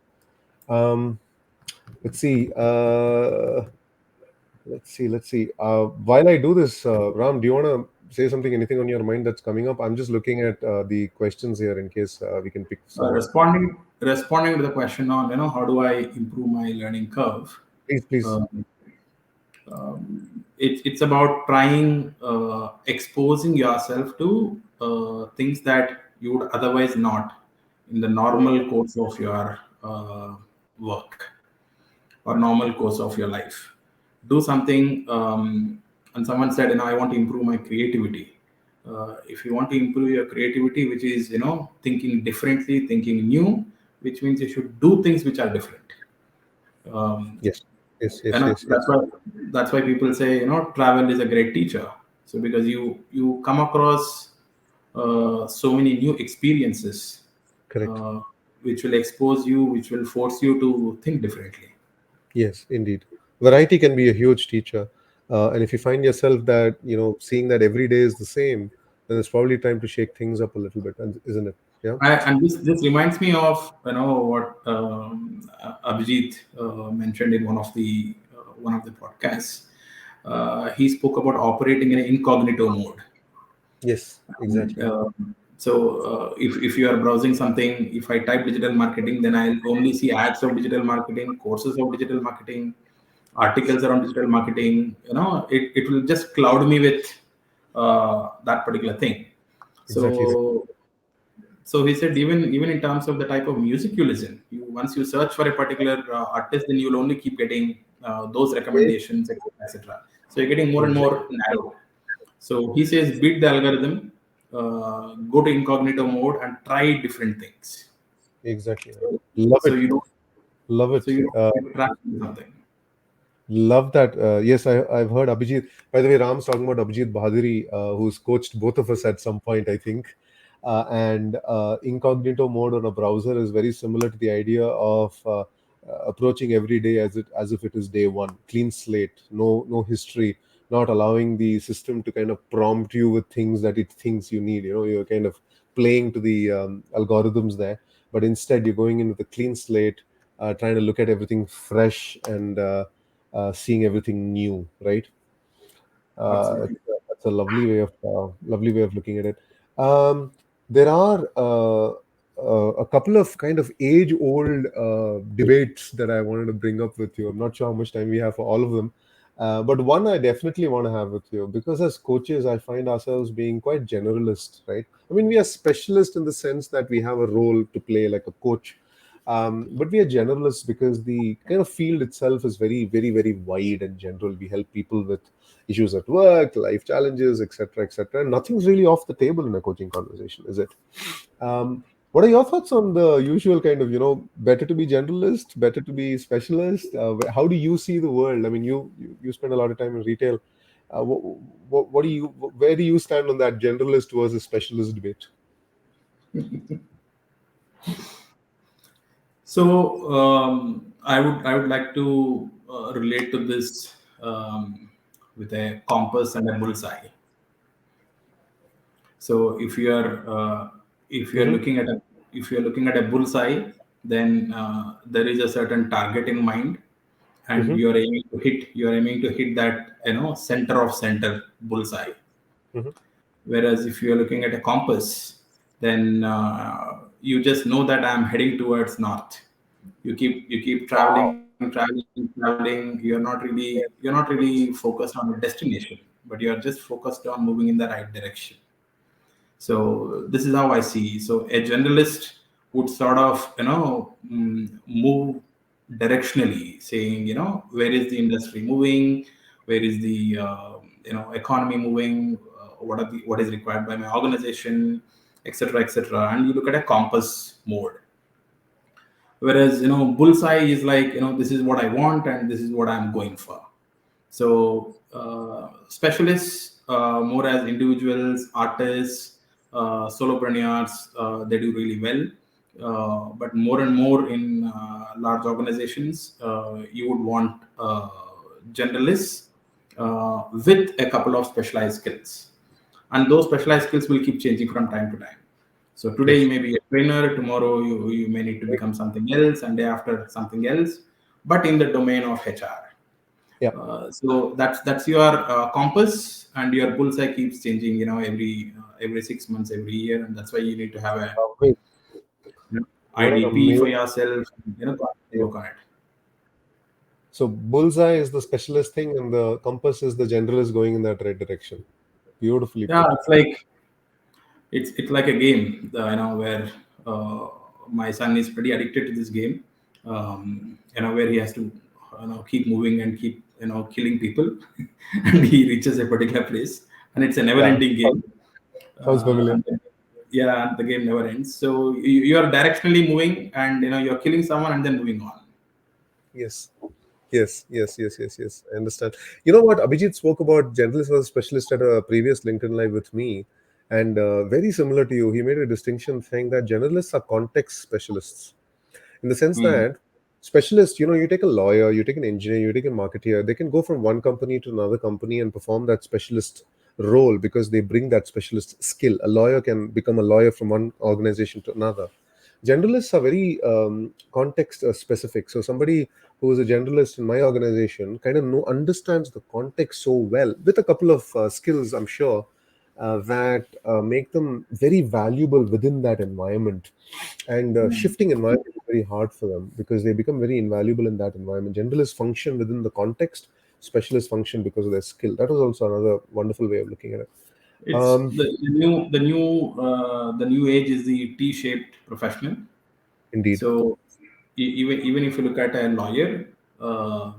Um, let's see. Let's see. While I do this, Ram, do you want to say something? Anything on your mind that's coming up? I'm just looking at the questions here in case we can pick Uh, some up. responding responding to the question on how do I improve my learning curve. Please, please. um, it's about trying exposing yourself to things that you would otherwise not in the normal course of your work or normal course of your life. Do something, and someone said, I want to improve my creativity. If you want to improve your creativity, which is thinking differently, thinking new, which means you should do things which are different. um, Yes. Yes. and Yes. Yes. that's Yes. why people say travel is a great teacher. So because you come across so many new experiences, Correct. uh, which will expose you, which will force you to think differently. Yes, indeed. Variety can be a huge teacher. And if you find yourself that, seeing that every day is the same, then it's probably time to shake things up a little bit, isn't it? Yeah. And this reminds me of what Abhijit mentioned in one of the podcasts. He spoke about operating in an incognito mode. Yes, exactly. If you are browsing something, if I type digital marketing, then I'll only see ads of digital marketing, courses of digital marketing, articles around digital marketing. It will just cloud me with that particular thing. Exactly right. So he said, even in terms of the type of music you listen, once you search for a particular artist, then you'll only keep getting those recommendations, etc. So you're getting more and Exactly. more narrow. So he says, beat the algorithm, go to incognito mode, and try different things. Exactly right. So, Love so it. you don't Love so it. you don't get trapped in something. Love that. Yes, I've heard Abhijit. By the way, Ram's talking about Abhijit Bahaduri, who's coached both of us at some point, I think. And incognito mode on a browser is very similar to the idea of approaching every day as if it is day one, clean slate, no history, not allowing the system to kind of prompt you with things that it thinks you need. You're kind of playing to the algorithms there, but instead you're going in with a clean slate, trying to look at everything fresh and seeing everything new, right? Absolutely. That's a lovely way of looking at it. There are a couple of kind of age-old debates that I wanted to bring up with you. I'm not sure how much time we have for all of them, but one I definitely want to have with you, because as coaches, I find ourselves being quite generalist, right? I mean, we are specialists in the sense that we have a role to play, like a coach, but we are generalists because the kind of field itself is very, very, very wide and general. We help people with issues at work, life challenges, etc., etc. Nothing's really off the table in a coaching conversation, is it? What are your thoughts on the usual kind of, better to be generalist, better to be specialist? How do you see the world? I mean, you spend a lot of time in retail. Where do you stand on that generalist versus specialist debate? So I would like to relate to this with a compass and a bullseye. So if you are looking at a bullseye, then there is a certain target in mind, and Mhm. you are aiming to hit that center of center bullseye. Mhm. Whereas if you are looking at a compass, then you just know that I'm heading towards north. You keep Wow. traveling. You're not really focused on a destination, but you are just focused on moving in the right direction. So this is how I see. So a generalist would sort of move directionally, saying where is the industry moving, where is the economy moving, what is required by my organization, etc., etc. And you look at a compass mode. Whereas bullseye is like this is what I want and this is what I'm going for. So specialists, more as individuals, artists, solopreneurs, they do really well. But more and more in large organizations, you would want generalists with a couple of specialized skills, and those specialized skills will keep changing from time to time. So today you Yes. may be a trainer, tomorrow you may need to become something else, and day after something else, but in the domain of HR. Yeah. So that's your compass, and your bullseye keeps changing. Every 6 months, every year, and that's why you need to have a Great. What an IDP for amazing. yourself. Yeah. Work on it. So bullseye is the specialist thing, and the compass is the generalist going in that right direction. Beautifully Yeah, put. it's like a game, where uh, my son is pretty addicted to this game. Where he has to keep moving and keep killing people, and he reaches a particular place, and it's a Yeah. never-ending game. Sounds familiar. And yeah, the game never ends. So you are directionally moving, and you're killing someone and then moving on. Yes. Yes, yes, yes, yes, yes. I understand. You know what? Abhijit spoke about generalist versus specialist at a previous LinkedIn Live with me. And very similar to you, he made a distinction saying that generalists are context specialists, in the sense Hmm. that specialists, you take a lawyer, you take an engineer, you take a marketeer, they can go from one company to another company and perform that specialist role because they bring that specialist skill. A lawyer can become a lawyer from one organization to another. Generalists are very context specific. So somebody who is a generalist in my organization kind of understands the context so well, with a couple of skills, I'm sure, that make them very valuable within that environment. And Hmm. shifting environment is very hard for them because they become very invaluable in that environment. Generalists function within the context, specialists function because of their skill. That was also another wonderful way of looking at it. It's Um, the new age is the T-shaped professional. Indeed. So even if you look at a lawyer, uh,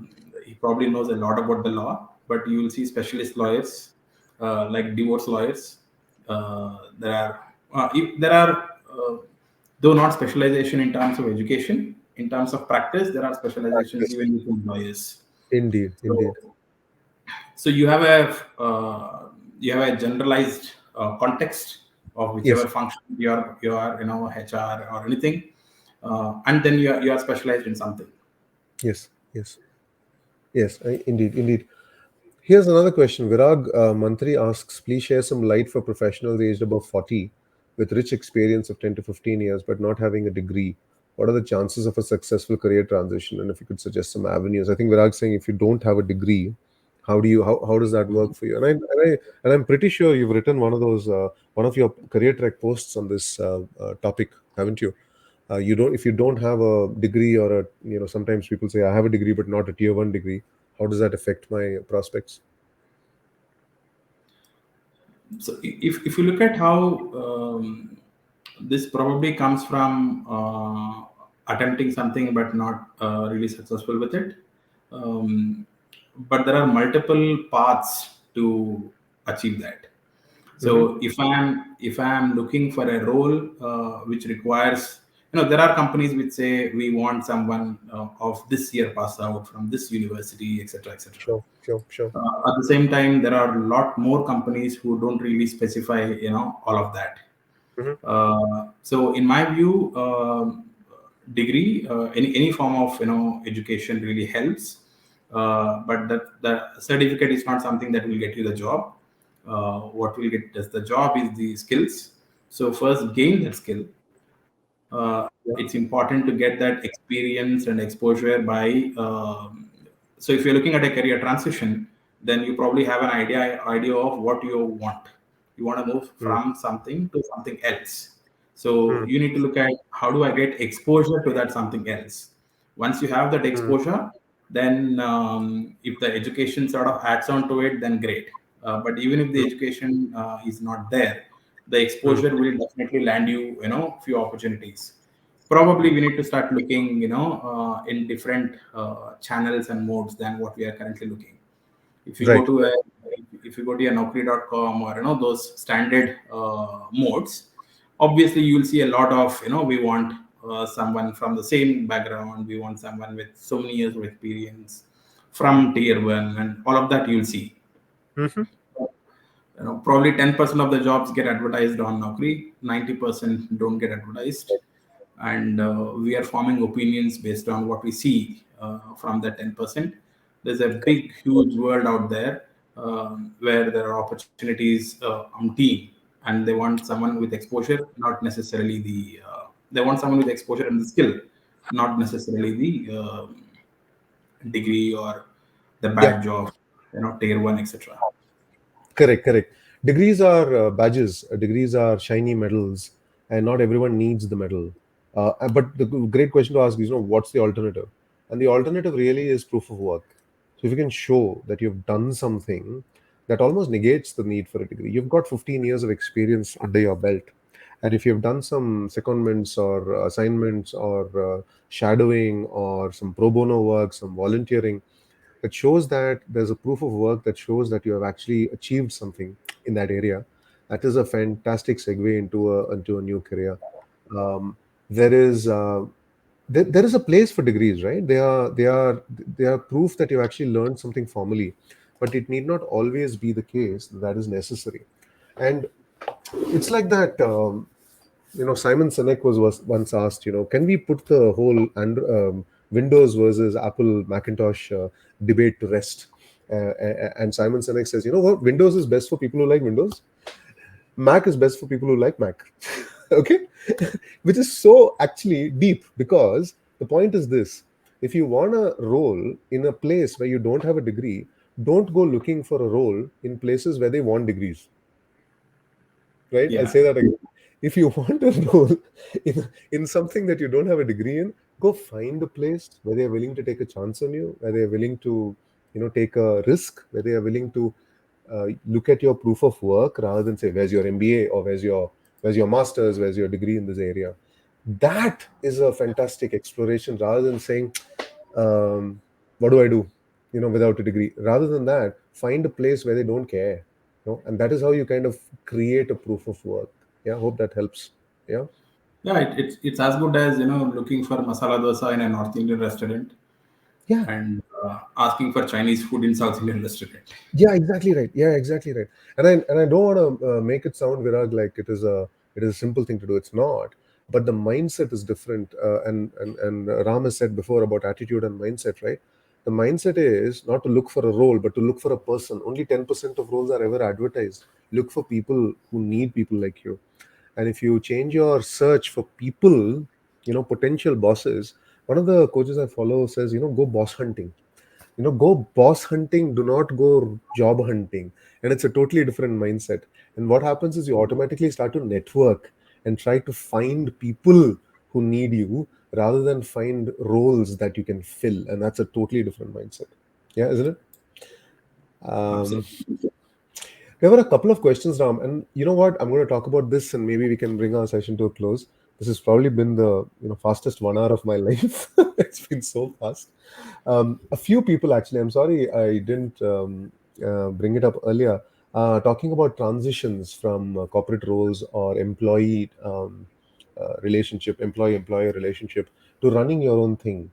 he probably knows a lot about the law, but you will see specialist lawyers, like divorce lawyers. There are though not specialization in terms of education, in terms of practice, there are specializations Practice. even within lawyers. Indeed. Indeed. So so you have a generalized context of Yes. whichever function you are HR or anything, and then you are specialized in something. Yes. Yes. Yes. Indeed. Indeed. Here's another question. Virag Mantri asks, please share some light for professionals aged above 40 with rich experience of 10 to 15 years but not having a degree. What are the chances of a successful career transition? And if you could suggest some avenues. I think Virag's saying if you don't have a degree, how does that work for you? And I'm pretty sure you've written one of your career track posts on this topic, haven't you? You don't If you don't have a degree, or a sometimes people say I have a degree but not a tier one degree, how does that affect my prospects? So if you look at how this probably comes from attempting something but not really successful with it. um, but there are multiple paths to achieve that. Hmm. So if I am looking for a role which requires, there are companies which say we want someone of this year pass out from this university, etc., etc. Sure, sure, sure. At the same time, there are a lot more companies who don't really specify, all of that. Hmm. So, in my view, degree, any form of education really helps, but that certificate is not something that will get you the job. what will get as the job is the skills. So first gain that skill. It's important to get that experience and exposure by. So if you're looking at a career transition, then you probably have an idea of what you want. You want to move from something to something else. So you need to look at how do I get exposure to that something else. Once you have that exposure, then if the education sort of adds on to it, then great. But even if the education is not there, the exposure will definitely land you, few opportunities. Probably we need to start looking, in different channels and modes than what we are currently looking. If you go Right. to a, if you go to a Naukri.com or those standard modes, obviously you will see a lot of we want someone from the same background, we want someone with so many years of experience from tier one, and all of that you'll see. Probably 10% of the jobs get advertised on Naukri, 90% don't get advertised, and we are forming opinions based on what we see from that 10%. There's a big, huge world out there where there are opportunities on team, and they want someone with exposure, not necessarily they want someone with exposure and the skill, not necessarily the degree or the Yeah. badge of tier one, etc. Correct. Degrees are badges. Degrees are shiny medals, and not everyone needs the medal. But the great question to ask is, what's the alternative? And the alternative really is proof of work. So if you can show that you've done something, that almost negates the need for a degree. You've got 15 years of experience under your belt, and if you've done some secondments or assignments or shadowing or some pro bono work, some volunteering, that shows that there's a proof of work that shows that you have actually achieved something in that area. That is a fantastic segue into a new career. Um, there is there is a place for degrees, right? They are proof that you actually learned something formally, but it need not always be the case that is necessary. And it's like that. Simon Sinek was once asked, can we put the whole Windows versus Apple Macintosh debate to rest? And Simon Sinek says, you know what? Windows is best for people who like Windows. Mac is best for people who like Mac. Okay, which is so actually deep, because the point is this: if you want a role in a place where you don't have a degree, don't go looking for a role in places where they want degrees. Right? I'll Yeah. say that again. If you want a role in something that you don't have a degree in, go find a place where they're willing to take a chance on you, where they're willing to, take a risk, where they are willing to look at your proof of work rather than say, where's your MBA or where's your master's, where's your degree in this area. That is a fantastic exploration rather than saying, what do I do, without a degree. Rather than that, find a place where they don't care, and that is how you kind of create a proof of work. Yeah, hope that helps. Yeah. Yeah, it's as good as looking for masala dosa in a North Indian restaurant Yeah. and asking for Chinese food in South Indian restaurant. Yeah, exactly right. Yeah, exactly right. And I don't want to make it sound, Virag, like it is a simple thing to do. It's not. But the mindset is different. And Ram has said before about attitude and mindset, right? The mindset is not to look for a role, but to look for a person. Only 10% of roles are ever advertised. Look for people who need people like you. And if you change your search for people, potential bosses, one of the coaches I follow says, go boss hunting. Go boss hunting, do not go job hunting. And it's a totally different mindset. And what happens is you automatically start to network and try to find people who need you rather than find roles that you can fill. And that's a totally different mindset. Yeah, isn't it? um, Absolutely. there were a couple of questions, Ram, and you know what? I'm going to talk about this, and maybe we can bring our session to a close. This has probably been the fastest 1 hour of my life. It's been so fast. A few people, actually, I'm sorry I didn't bring it up earlier, talking about transitions from corporate roles or employee relationship, employee-employer relationship, to running your own thing,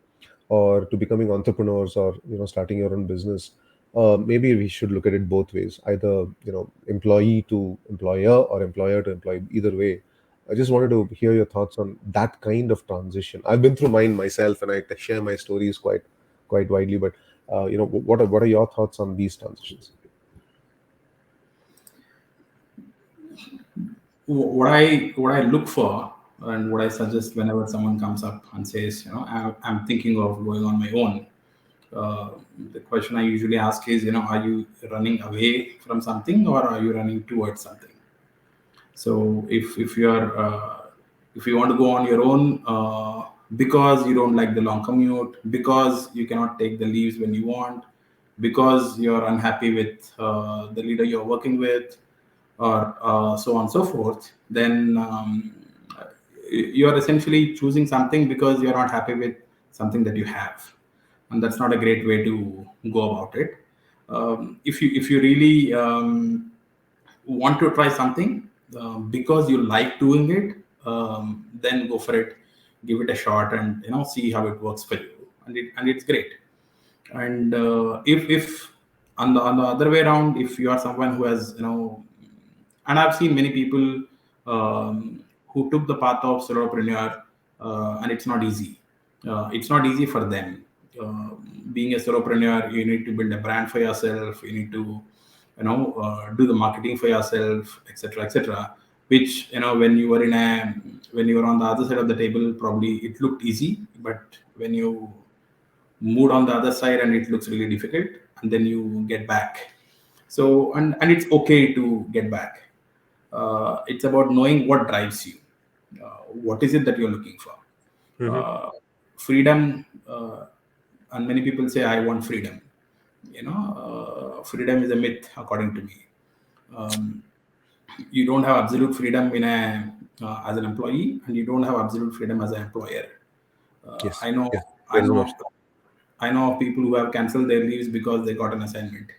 or to becoming entrepreneurs, or starting your own business. Maybe we should look at it both ways, either employee to employer or employer to employee. Either way, I just wanted to hear your thoughts on that kind of transition. I've been through mine myself, and I share my stories quite widely. But what are your thoughts on these transitions? what I look for and what I suggest whenever someone comes up and says, I'm thinking of going on my own. Uh, the question I usually ask is, are you running away from something or are you running towards something? So if you want to go on your own because you don't like the long commute, because you cannot take the leaves when you want, because you're unhappy with the leader you're working with, or so on and so forth, then you are essentially choosing something because you're not happy with something that you have, and that's not a great way to go about it. If you really want to try something because you like doing it, then go for it, give it a shot, and see how it works for you, and it's great. And if on the other way around, if you are someone who has and I've seen many people who took the path of solopreneur, and it's not easy for them. uh, Being a solopreneur, you need to build a brand for yourself, you need to do the marketing for yourself, etc., etc., which when you were when you were on the other side of the table, probably it looked easy, but when you moved on the other side and it looks really difficult, and then you get back. So and it's okay to get back. It's about knowing what drives you. What is it that you're looking for? Mhm. Freedom, and many people say, I want freedom. Freedom is a myth, according to me. um, you don't have absolute freedom in a as an employee, and you don't have absolute freedom as an employer. uh, Yes, i know yes, i very much know I know of people who have cancelled their leaves because they got an assignment.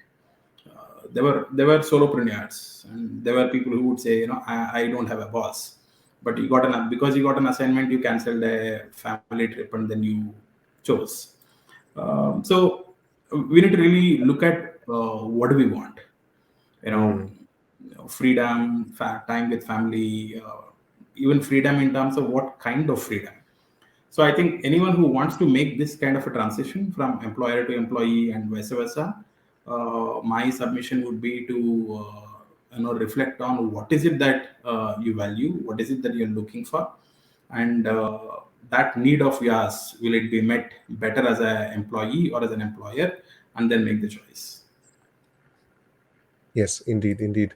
There were solopreneurs, and there were people who would say, I don't have a boss, but you got an because you got an assignment, you cancelled a family trip, and then you chose. So we need to really look at what do we want. you know, so. Freedom, time with family, even freedom in terms of what kind of freedom. So I think anyone who wants to make this kind of a transition from employer to employee and vice versa, my submission would be to reflect on what is it that you value, what is it that you're looking for, and that need of yours, will it be met better as an employee or as an employer, and then make the choice. Yes, indeed, indeed.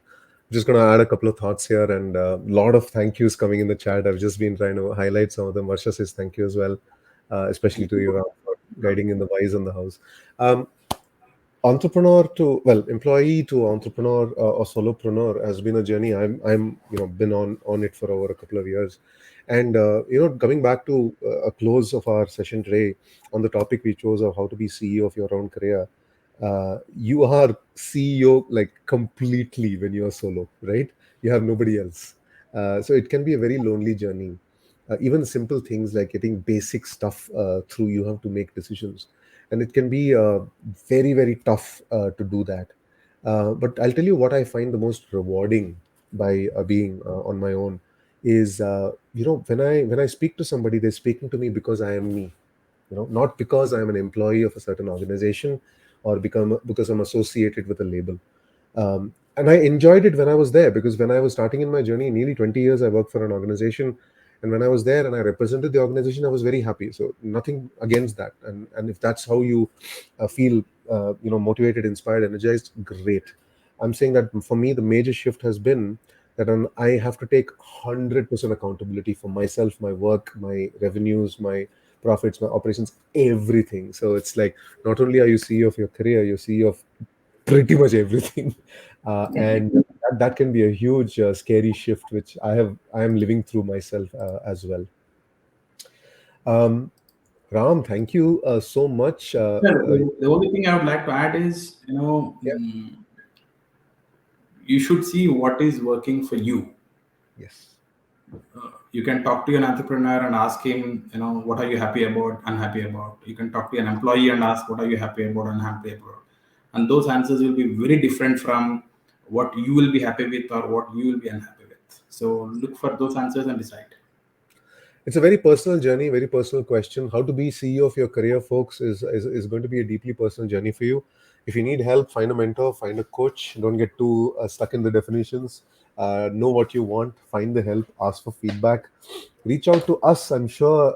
Just going to add a couple of thoughts here, and a lot of thank yous coming in the chat. I've just been trying to highlight some of them. Varsha says thank you as well, especially to you, Ram, for guiding in the wise in the house. Um, Entrepreneur to, well, employee to entrepreneur, or solopreneur has been a journey. I'm been on it for over a couple of years, and coming back to a close of our session today on the topic we chose of how to be CEO of your own career. You are CEO like completely when you are solo, right? You have nobody else, so it can be a very lonely journey. Even simple things like getting basic stuff through, you have to make decisions, and it can be very very tough to do that. But I'll tell you what I find the most rewarding by being on my own is, when I speak to somebody, they're speaking to me because I am me, not because I'm an employee of a certain organization, or because I'm associated with a label. And I enjoyed it when I was there, because when I was starting in my journey, nearly 20 years, I worked for an organization. And when I was there and I represented the organization, I was very happy. So nothing against that. And if that's how you feel, motivated, inspired, energized, great. I'm saying that for me, the major shift has been that I have to take 100% accountability for myself, my work, my revenues, my profits, my operations, everything. So it's like, not only are you CEO of your career, you're CEO of pretty much everything. And that can be a huge scary shift, which I am living through myself as well. um, Ram, thank you so much. Yeah, the only thing I would like to add is, Yeah. you should see what is working for you. Yes. You can talk to an entrepreneur and ask him, what are you happy about, unhappy about. You can talk to an employee and ask, what are you happy about, unhappy about. And those answers will be very different from what you will be happy with or what you will be unhappy with. So look for those answers and decide. It's a very personal journey, very personal question. How to be CEO of your career, folks, is going to be a deeply personal journey for you. If you need help, find a mentor, find a coach. Don't get too stuck in the definitions. know what you want, find the help, ask for feedback, reach out to us. I'm sure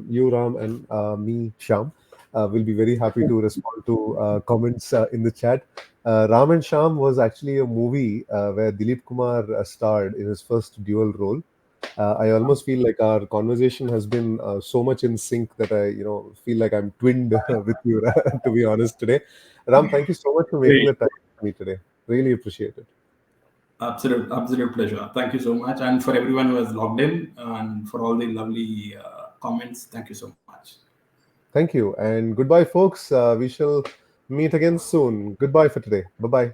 you, Ram, and me, Sham, will be very happy to respond to comments in the chat. Ram and Sham was actually a movie where Dilip Kumar starred in his first dual role. I almost feel like our conversation has been so much in sync that I, feel like I'm twinned with you, to be honest, today. Ram, thank you so much for making Great. the time for me today. Really appreciate it. Absolute pleasure. Thank you so much. And for everyone who has logged in and for all the lovely comments, thank you so much. Thank you. And goodbye, folks. We shall meet again soon. Goodbye for today. Bye bye.